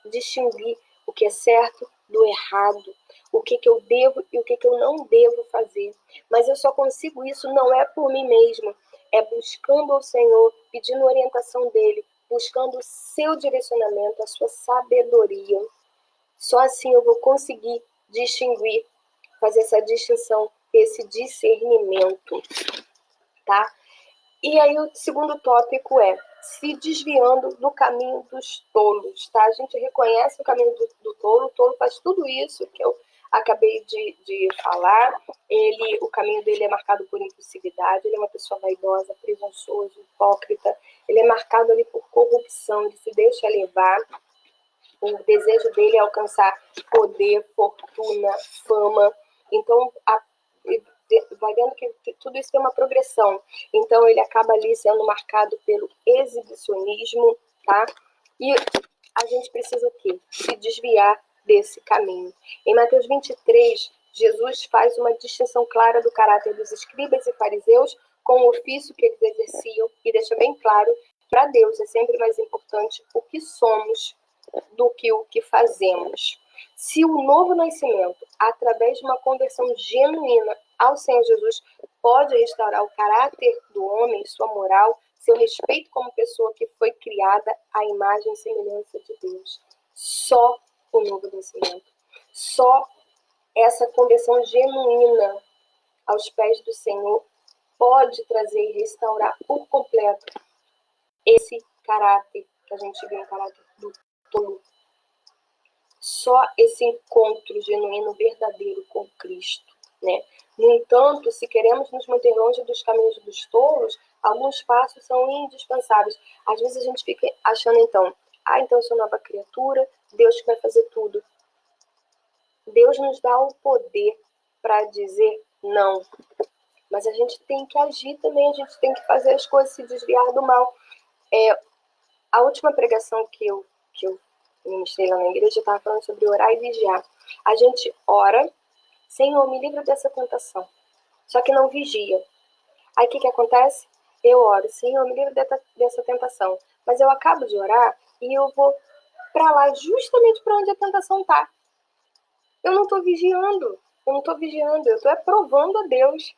Speaker 2: distinguir o que é certo do errado, o que eu devo e o que eu não devo fazer. Mas eu só consigo isso não é por mim mesma, é buscando ao Senhor, pedindo orientação dele, buscando o seu direcionamento, a sua sabedoria. Só assim eu vou conseguir distinguir, fazer essa distinção, esse discernimento, tá? E aí o segundo tópico é se desviando do caminho dos tolos, tá? A gente reconhece o caminho do tolo, o tolo faz tudo isso que eu acabei de falar. O caminho dele é marcado por impulsividade, ele é uma pessoa vaidosa, presunçoso, hipócrita, ele é marcado ali por corrupção, ele se deixa levar, o desejo dele é alcançar poder, fortuna, fama. Então, vai vendo que tudo isso tem uma progressão. Então, ele acaba ali sendo marcado pelo exibicionismo, tá? E a gente precisa o quê? Se desviar desse caminho. Em Mateus 23, Jesus faz uma distinção clara do caráter dos escribas e fariseus com o ofício que eles exerciam e deixa bem claro que para Deus é sempre mais importante o que somos do que o que fazemos. Se o novo nascimento, através de uma conversão genuína ao Senhor Jesus, pode restaurar o caráter do homem, sua moral, seu respeito como pessoa que foi criada à imagem e semelhança de Deus. Só o novo nascimento. Só essa conversão genuína aos pés do Senhor pode trazer e restaurar por completo esse caráter que a gente vê, o caráter do tolo. Só esse encontro genuíno, verdadeiro com Cristo, né? No entanto, se queremos nos manter longe dos caminhos dos tolos, alguns passos são indispensáveis. Às vezes a gente fica achando então eu sou nova criatura, Deus que vai fazer tudo. Deus nos dá o poder para dizer não. Mas a gente tem que agir também, a gente tem que fazer as coisas, se desviar do mal. A última pregação que eu ministrei lá na igreja, eu estava falando sobre orar e vigiar. A gente ora, Senhor, me livra dessa tentação. Só que não vigia. Aí o que acontece? Eu oro, Senhor, me livra dessa tentação. Mas eu acabo de orar e eu vou para lá, justamente para onde a tentação está. Eu não estou vigiando. Eu estou provando a Deus.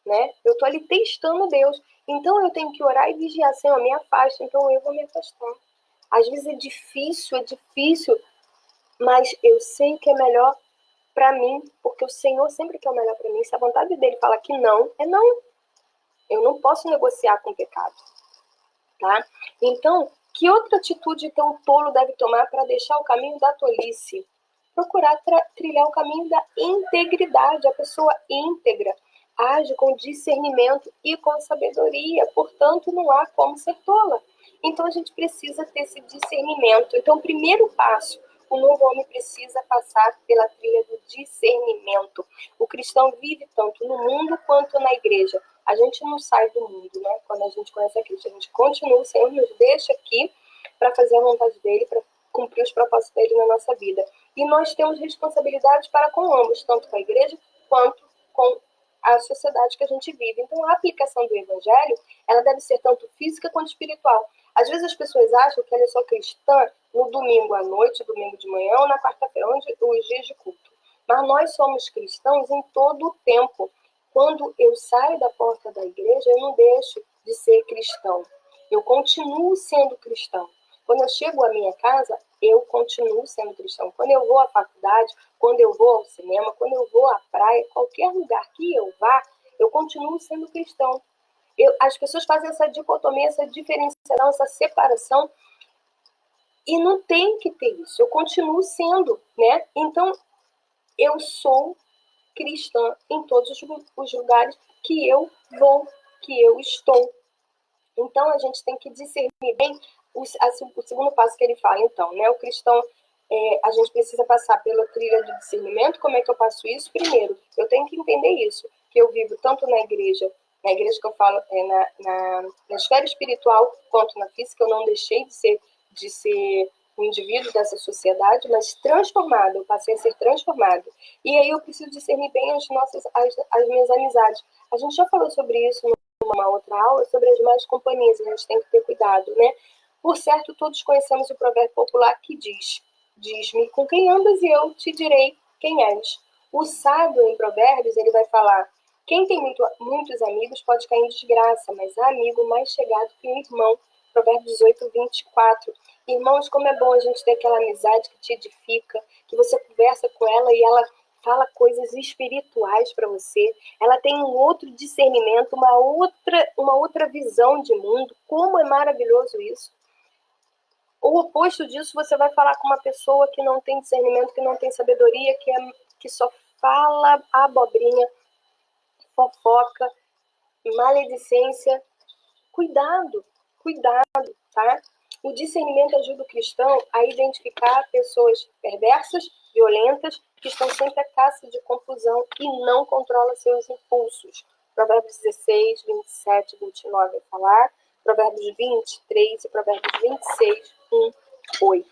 Speaker 2: Né? Eu estou ali testando Deus. Então eu tenho que orar e vigiar. Senhor, me afasta. Então eu vou me afastar. Às vezes é difícil, mas eu sei que é melhor para mim, porque o Senhor sempre quer o melhor para mim. Se a vontade dele fala que não, é não. Eu não posso negociar com o pecado. Tá? Então, que outra atitude então o tolo deve tomar para deixar o caminho da tolice? Procurar trilhar o caminho da integridade, a pessoa íntegra. age com discernimento e com sabedoria, portanto, não há como ser tola. Então, a gente precisa ter esse discernimento. Então, o primeiro passo, o novo homem precisa passar pela trilha do discernimento. O cristão vive tanto no mundo quanto na igreja. A gente não sai do mundo, né? Quando a gente conhece a Cristo, a gente continua, o Senhor nos deixa aqui para fazer a vontade dele, para cumprir os propósitos dele na nossa vida. E nós temos responsabilidade para com ambos, tanto com a igreja quanto com a sociedade que a gente vive. Então, a aplicação do evangelho, ela deve ser tanto física quanto espiritual. Às vezes as pessoas acham que ela é só cristã no domingo à noite, domingo de manhã ou na quarta-feira, os dias de culto. Mas nós somos cristãos em todo o tempo. Quando eu saio da porta da igreja, eu não deixo de ser cristão. Eu continuo sendo cristão. Quando eu chego à minha casa, eu continuo sendo cristão. Quando eu vou à faculdade, quando eu vou ao cinema, quando eu vou à praia, qualquer lugar que eu vá, eu continuo sendo cristão. As pessoas fazem essa dicotomia, essa diferenciação, essa separação, e não tem que ter isso. Eu continuo sendo, né? Então, eu sou cristã em todos os lugares que eu vou, que eu estou. Então, a gente tem que discernir bem o segundo passo que ele fala, então, né? O cristão, a gente precisa passar pela trilha do discernimento. Como é que eu faço isso? Primeiro, eu tenho que entender isso, que eu vivo tanto na igreja que eu falo, na esfera espiritual, quanto na física. Eu não deixei de ser um indivíduo dessa sociedade, mas transformado, eu passei a ser transformado. E aí eu preciso discernir bem as minhas amizades. A gente já falou sobre isso numa outra aula, sobre as más companhias. A gente tem que ter cuidado, né? Por certo, todos conhecemos o provérbio popular que diz-me com quem andas e eu te direi quem és. O sábio, em Provérbios, ele vai falar: quem tem muitos amigos pode cair em desgraça, mas há amigo mais chegado que um irmão. Provérbios 18, 24. Irmãos, como é bom a gente ter aquela amizade que te edifica, que você conversa com ela e ela fala coisas espirituais para você. Ela tem um outro discernimento, uma outra visão de mundo. Como é maravilhoso isso. O oposto disso, você vai falar com uma pessoa que não tem discernimento, que não tem sabedoria, que só fala abobrinha, fofoca, maledicência. Cuidado, tá? O discernimento ajuda o cristão a identificar pessoas perversas, violentas, que estão sempre à caça de confusão e não controlam seus impulsos. Provérbios 16, 27, 29 vai falar, Provérbios 23 e Provérbios 26, 1, 8.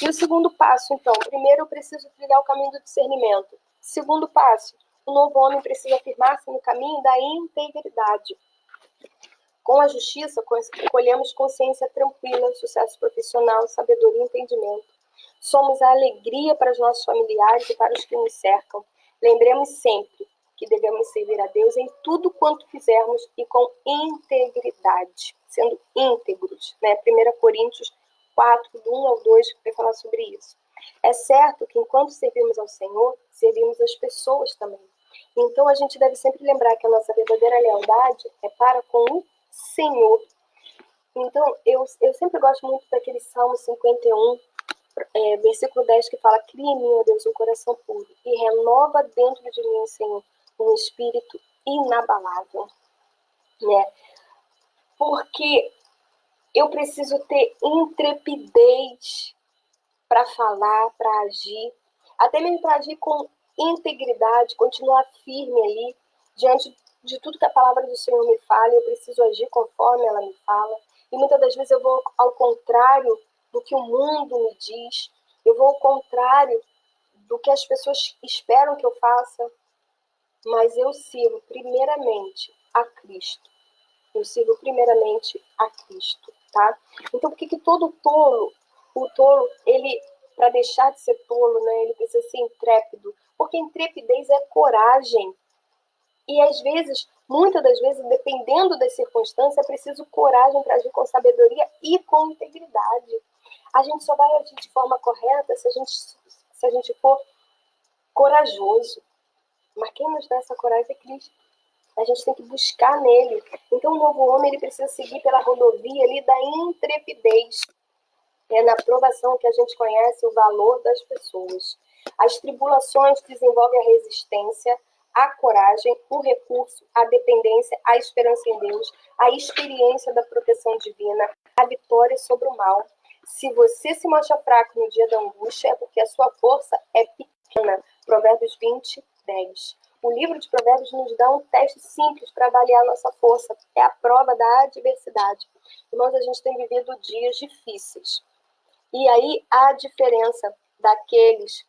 Speaker 2: E o segundo passo, então, primeiro eu preciso trilhar o caminho do discernimento. Segundo passo, o novo homem precisa afirmar-se no caminho da integridade. Com a justiça, colhemos consciência tranquila, sucesso profissional, sabedoria e entendimento. Somos a alegria para os nossos familiares e para os que nos cercam. Lembremos sempre que devemos servir a Deus em tudo quanto fizermos e com integridade, sendo íntegros, né? 1 Coríntios 4, do 1 ao 2, vai falar sobre isso. É certo que enquanto servimos ao Senhor, servimos as pessoas também. Então a gente deve sempre lembrar que a nossa verdadeira lealdade é para com o Senhor. Então eu sempre gosto muito daquele Salmo 51, versículo 10, que fala: cria em mim, ó Deus, um coração puro e renova dentro de mim, Senhor, um espírito inabalável, né? Porque eu preciso ter intrepidez para falar, para agir, até mesmo para agir com integridade, continuar firme ali, diante de tudo que a palavra do Senhor me fala. Eu preciso agir conforme ela me fala. E muitas das vezes eu vou ao contrário do que o mundo me diz, eu vou ao contrário do que as pessoas esperam que eu faça, mas eu sirvo primeiramente a Cristo. Eu sirvo primeiramente a Cristo, tá? Então, por que todo tolo, ele, para deixar de ser tolo, né, ele precisa ser intrépido? Porque intrepidez é coragem. E às vezes, muitas das vezes, dependendo das circunstâncias, é preciso coragem para agir com sabedoria e com integridade. A gente só vai agir de forma correta se a gente for corajoso. Mas quem nos dá essa coragem é Cristo. A gente tem que buscar nele. Então o novo homem, ele precisa seguir pela rodovia ali da intrepidez. É na provação que a gente conhece o valor das pessoas. As tribulações desenvolvem a resistência, a coragem, o recurso, a dependência, a esperança em Deus, a experiência da proteção divina, a vitória sobre o mal. Se você se mostra fraco no dia da angústia, é porque a sua força é pequena. Provérbios 20, 10. O livro de Provérbios nos dá um teste simples para avaliar a nossa força. É a prova da adversidade. Irmãos, a gente tem vivido dias difíceis. E aí há a diferença daqueles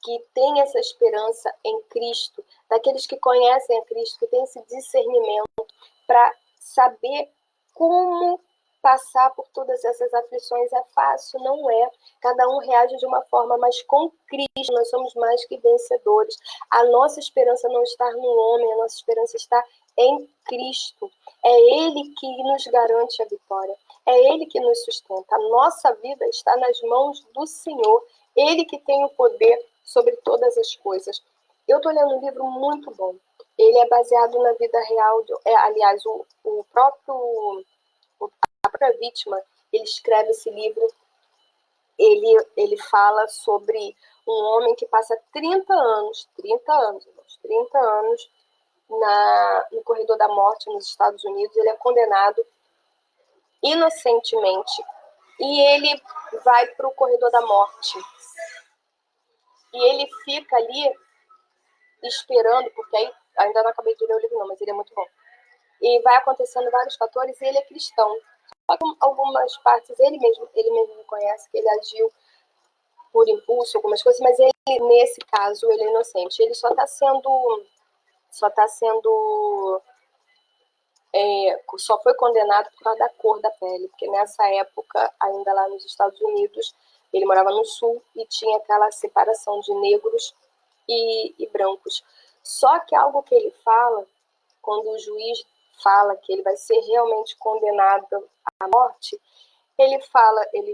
Speaker 2: que têm essa esperança em Cristo, daqueles que conhecem a Cristo, que têm esse discernimento para saber como passar por todas essas aflições. É fácil? Não é. Cada um reage de uma forma, mas com Cristo nós somos mais que vencedores. A nossa esperança não está no homem, a nossa esperança está em Cristo. É Ele que nos garante a vitória. É Ele que nos sustenta. A nossa vida está nas mãos do Senhor. Ele que tem o poder sobre todas as coisas. Eu estou lendo um livro muito bom. Ele é baseado na vida real. Aliás, a própria vítima, ele escreve esse livro. Ele fala sobre um homem que passa 30 anos no corredor da morte nos Estados Unidos. Ele é condenado inocentemente e ele vai para o corredor da morte. E ele fica ali esperando, porque aí ainda não acabei de ler o livro não, mas ele é muito bom. E vai acontecendo vários fatores e ele é cristão. Só que algumas partes ele mesmo reconhece que ele agiu por impulso, algumas coisas, mas ele, nesse caso, ele é inocente. Ele só foi condenado por causa da cor da pele, porque nessa época, ainda lá nos Estados Unidos, ele morava no sul e tinha aquela separação de negros e brancos. Só que algo que ele fala, quando o juiz fala que ele vai ser realmente condenado à morte, ele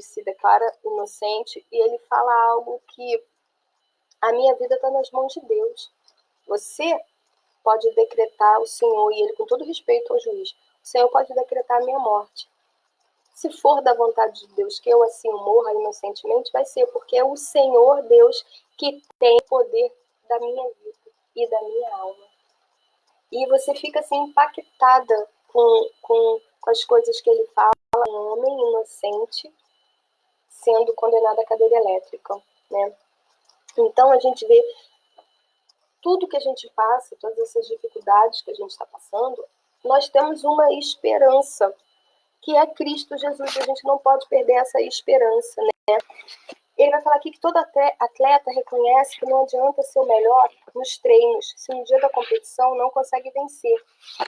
Speaker 2: se declara inocente e ele fala algo que a minha vida está nas mãos de Deus. Você pode decretar o Senhor, e ele, com todo respeito ao juiz, o Senhor pode decretar a minha morte. Se for da vontade de Deus que eu assim morra inocentemente, vai ser, porque é o Senhor Deus que tem o poder da minha vida e da minha alma. E você fica assim impactada com as coisas que ele fala, um homem inocente sendo condenado à cadeira elétrica, né? Então a gente vê tudo que a gente passa, todas essas dificuldades que a gente está passando, nós temos uma esperança, que é Cristo Jesus. A gente não pode perder essa esperança, né? Ele vai falar aqui que todo atleta reconhece que não adianta ser o melhor nos treinos, se no dia da competição não consegue vencer.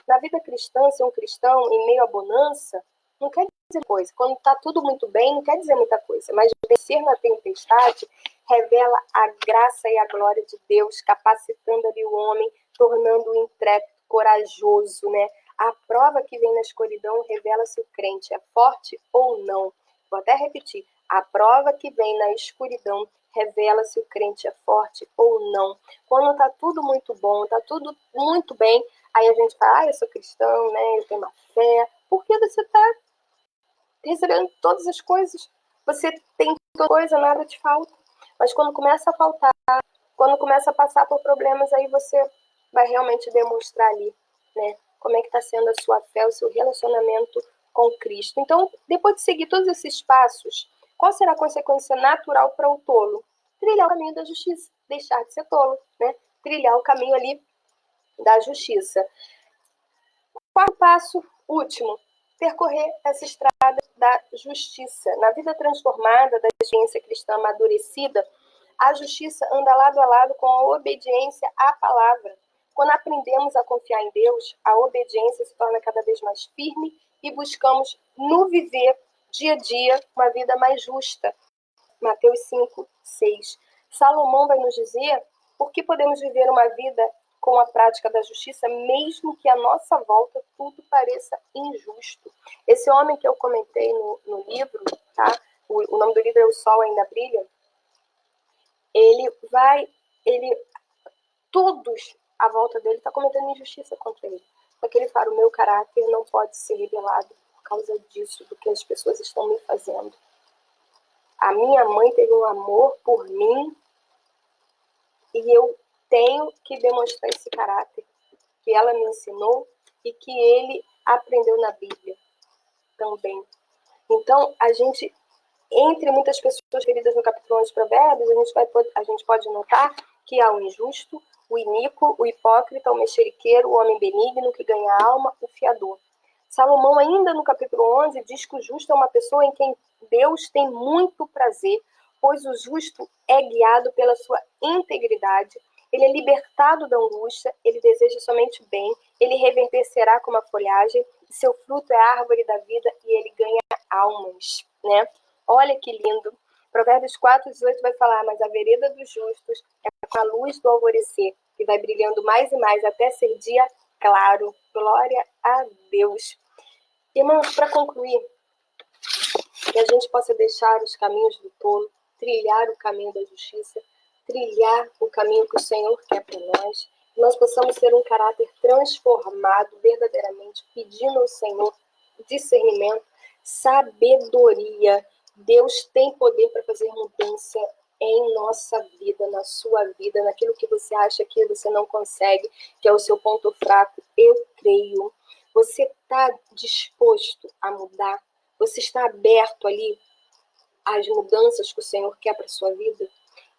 Speaker 2: Na vida cristã, ser um cristão em meio à bonança, não quer dizer coisa. Quando está tudo muito bem, não quer dizer muita coisa. Mas vencer na tempestade revela a graça e a glória de Deus, capacitando ali o homem, tornando-o intrépido, corajoso, né? A prova que vem na escuridão revela se o crente é forte ou não. Vou até repetir. A prova que vem na escuridão revela se o crente é forte ou não. Quando está tudo muito bom, está tudo muito bem, aí a gente fala, eu sou cristão, né? Eu tenho uma fé. Porque você está recebendo todas as coisas. Você tem toda coisa, nada te falta. Mas quando começa a faltar, quando começa a passar por problemas, aí você vai realmente demonstrar ali, né? Como é que está sendo a sua fé, o seu relacionamento com Cristo. Então, depois de seguir todos esses passos, qual será a consequência natural para o tolo? Trilhar o caminho da justiça, deixar de ser tolo, né? Trilhar o caminho ali da justiça. Quarto passo, último, percorrer essa estrada da justiça. Na vida transformada, da experiência cristã amadurecida, a justiça anda lado a lado com a obediência à palavra. Quando aprendemos a confiar em Deus, a obediência se torna cada vez mais firme e buscamos no viver, dia a dia, uma vida mais justa. Mateus 5, 6. Salomão vai nos dizer por que podemos viver uma vida com a prática da justiça, mesmo que à nossa volta tudo pareça injusto. Esse homem que eu comentei no livro, tá? O nome do livro é O Sol Ainda Brilha. Todos à volta dele estão cometendo injustiça contra ele. Porque ele fala, o meu caráter não pode ser revelado por causa disso, do que as pessoas estão me fazendo. A minha mãe teve um amor por mim e eu tenho que demonstrar esse caráter que ela me ensinou e que ele aprendeu na Bíblia também. Então, a gente, entre muitas pessoas queridas no capítulo 11 de Provérbios, a gente pode notar que há o injusto, o iníquo, o hipócrita, o mexeriqueiro, o homem benigno que ganha a alma, o fiador. Salomão, ainda no capítulo 11, diz que o justo é uma pessoa em quem Deus tem muito prazer, pois o justo é guiado pela sua integridade, ele é libertado da angústia, ele deseja somente bem, ele reverdecerá como a folhagem, seu fruto é a árvore da vida e ele ganha almas, né? Olha que lindo. Provérbios 4:18 vai falar, mas a vereda dos justos é com a luz do alvorecer, que vai brilhando mais e mais até ser dia claro. Glória a Deus. Irmãos, para concluir, que a gente possa deixar os caminhos do tolo, trilhar o caminho da justiça, trilhar o caminho que o Senhor quer para nós, que nós possamos ter um caráter transformado verdadeiramente, pedindo ao Senhor discernimento, sabedoria. Deus tem poder para fazer mudança em nossa vida, na sua vida, naquilo que você acha que você não consegue, que é o seu ponto fraco. Eu creio. Você está disposto a mudar? Você está aberto ali às mudanças que o Senhor quer para a sua vida?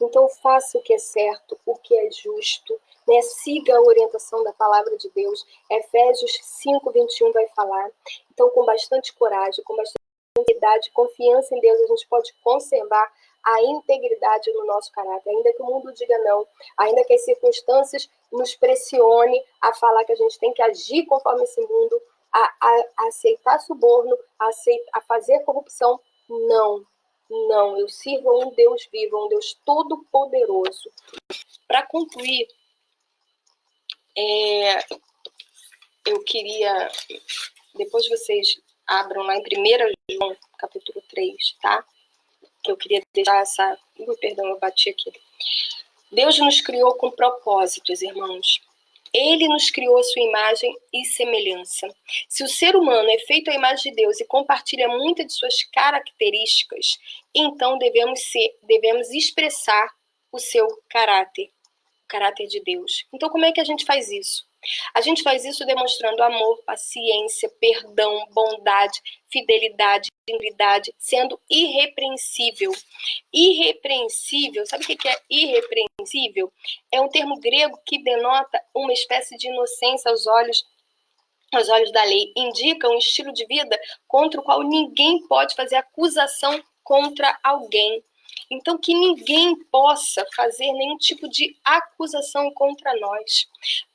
Speaker 2: Então faça o que é certo, o que é justo, né? Siga a orientação da palavra de Deus. Efésios 5:21 vai falar. Então, com bastante coragem, com bastante integridade, confiança em Deus, a gente pode conservar a integridade no nosso caráter, ainda que o mundo diga não, ainda que as circunstâncias nos pressione a falar que a gente tem que agir conforme esse mundo, a aceitar suborno, a fazer corrupção. Não, não, eu sirvo a um Deus vivo, a um Deus todo-poderoso. Para concluir, eu queria, depois vocês abram lá em 1 João, capítulo 3, tá? Que eu queria deixar essa... perdão, eu bati aqui. Deus nos criou com propósitos, irmãos. Ele nos criou a sua imagem e semelhança. Se o ser humano é feito à imagem de Deus e compartilha muitas de suas características, então devemos expressar o seu caráter, o caráter de Deus. Então, como é que a gente faz isso? A gente faz isso demonstrando amor, paciência, perdão, bondade, fidelidade, integridade, sendo irrepreensível. Irrepreensível, sabe o que é irrepreensível? É um termo grego que denota uma espécie de inocência aos olhos da lei. Indica um estilo de vida contra o qual ninguém pode fazer acusação contra alguém. Então, que ninguém possa fazer nenhum tipo de acusação contra nós.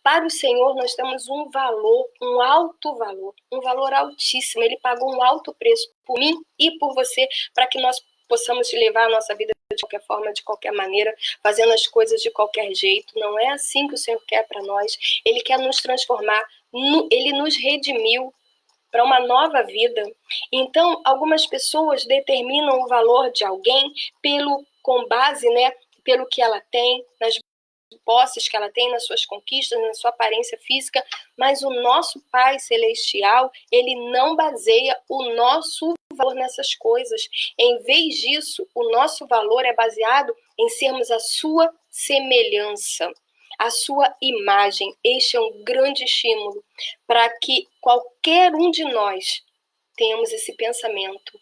Speaker 2: Para o Senhor, nós temos um valor, um alto valor, um valor altíssimo. Ele pagou um alto preço por mim e por você, para que nós possamos levar a nossa vida de qualquer forma, de qualquer maneira, fazendo as coisas de qualquer jeito. Não é assim que o Senhor quer para nós. Ele quer nos transformar, ele nos redimiu para uma nova vida. Então, algumas pessoas determinam o valor de alguém com base, né, pelo que ela tem, nas posses que ela tem, nas suas conquistas, na sua aparência física, mas o nosso Pai Celestial, ele não baseia o nosso valor nessas coisas. Em vez disso, o nosso valor é baseado em sermos a sua semelhança, a sua imagem. Este é um grande estímulo para que qualquer um de nós tenhamos esse pensamento.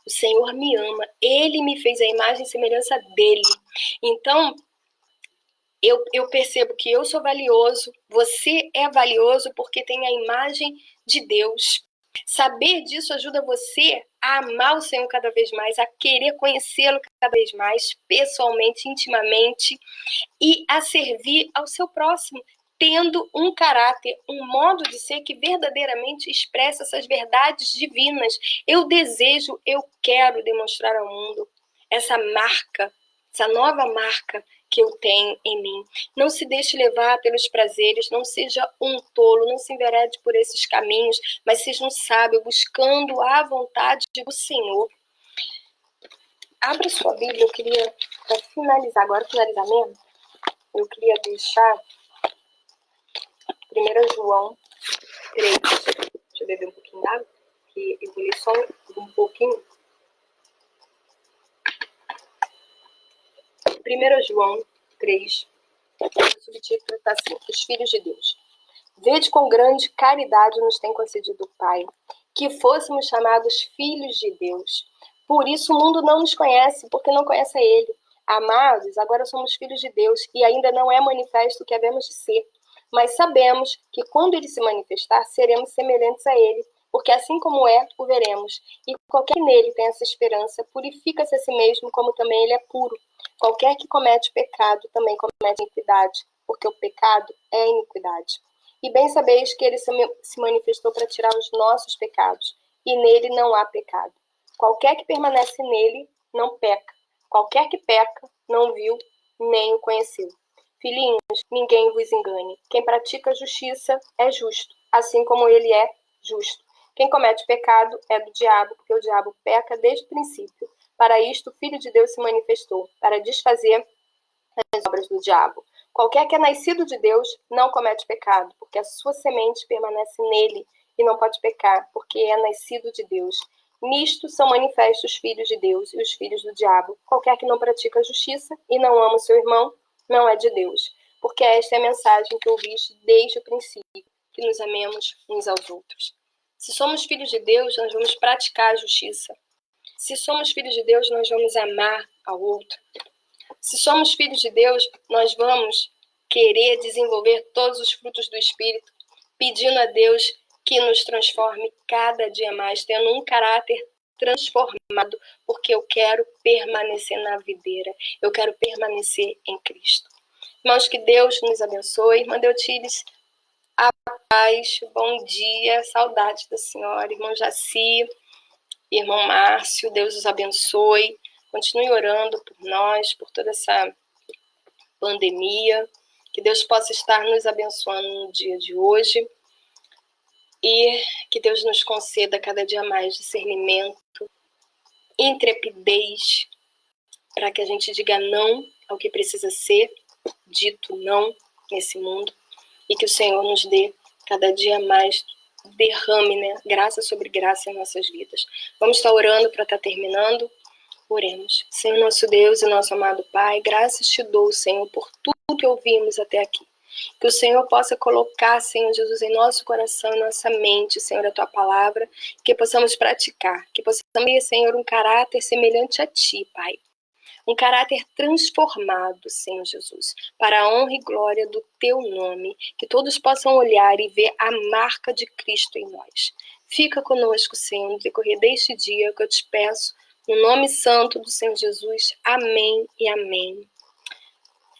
Speaker 2: O Senhor me ama, Ele me fez a imagem e semelhança dEle. Então, eu percebo que eu sou valioso, você é valioso porque tem a imagem de Deus. Saber disso ajuda você a amar o Senhor cada vez mais, a querer conhecê-lo cada vez mais, pessoalmente, intimamente, e a servir ao seu próximo, tendo um caráter, um modo de ser que verdadeiramente expressa essas verdades divinas. Eu desejo, eu quero demonstrar ao mundo essa marca, essa nova marca que eu tenho em mim. Não se deixe levar pelos prazeres, não seja um tolo, não se enverede por esses caminhos, mas seja um sábio, buscando a vontade do Senhor. Abra sua Bíblia, eu queria, para finalizar, agora finalizar mesmo, eu queria deixar 1 João 3. Deixa eu beber um pouquinho d'água, que eu vou ler só um pouquinho. 1 João 3, O subtítulo está assim: Os Filhos de Deus. Vede quão grande caridade nos tem concedido o Pai, que fôssemos chamados filhos de Deus. Por isso o mundo não nos conhece, porque não conhece a Ele. Amados, agora somos filhos de Deus e ainda não é manifesto o que havemos de ser. Mas sabemos que quando Ele se manifestar, seremos semelhantes a Ele, porque assim como é, o veremos. E qualquer que nele tem essa esperança, purifica-se a si mesmo, como também Ele é puro. Qualquer que comete pecado, também comete iniquidade, porque o pecado é iniquidade. E bem sabeis que Ele se manifestou para tirar os nossos pecados, e nele não há pecado. Qualquer que permanece nele, não peca. Qualquer que peca, não viu, nem o conheceu. Filhinhos, ninguém vos engane. Quem pratica justiça é justo, assim como ele é justo. Quem comete pecado é do diabo, porque o diabo peca desde o princípio. Para isto, o Filho de Deus se manifestou, para desfazer as obras do diabo. Qualquer que é nascido de Deus não comete pecado, porque a sua semente permanece nele e não pode pecar, porque é nascido de Deus. Nisto são manifestos os filhos de Deus e os filhos do diabo. Qualquer que não pratica a justiça e não ama o seu irmão, não é de Deus. Porque esta é a mensagem que ouviste desde o princípio, que nos amemos uns aos outros. Se somos filhos de Deus, nós vamos praticar a justiça. Se somos filhos de Deus, nós vamos amar ao outro. Se somos filhos de Deus, nós vamos querer desenvolver todos os frutos do Espírito, pedindo a Deus que nos transforme cada dia mais, tendo um caráter transformado, porque eu quero permanecer na videira, eu quero permanecer em Cristo. Irmãos, que Deus nos abençoe. Irmã Deutiles, a paz, bom dia, saudade da senhora, irmão Jaci, irmão Márcio, Deus os abençoe. Continue orando por nós, por toda essa pandemia, que Deus possa estar nos abençoando no dia de hoje e que Deus nos conceda cada dia mais discernimento, intrepidez, para que a gente diga não ao que precisa ser dito não nesse mundo e que o Senhor nos dê cada dia mais, derrame, né, graça sobre graça em nossas vidas. Vamos estar orando para estar terminando. Oremos. Senhor nosso Deus e nosso amado Pai, graças te dou, Senhor, por tudo que ouvimos até aqui. Que o Senhor possa colocar, Senhor Jesus, em nosso coração, em nossa mente, Senhor, a Tua palavra, que possamos praticar, que possamos ter, Senhor, um caráter semelhante a Ti, Pai. Um caráter transformado, Senhor Jesus, para a honra e glória do Teu nome, que todos possam olhar e ver a marca de Cristo em nós. Fica conosco, Senhor, no decorrer deste dia, que eu te peço, no nome santo do Senhor Jesus. Amém e amém.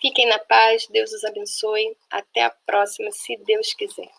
Speaker 2: Fiquem na paz, Deus os abençoe. Até a próxima, se Deus quiser.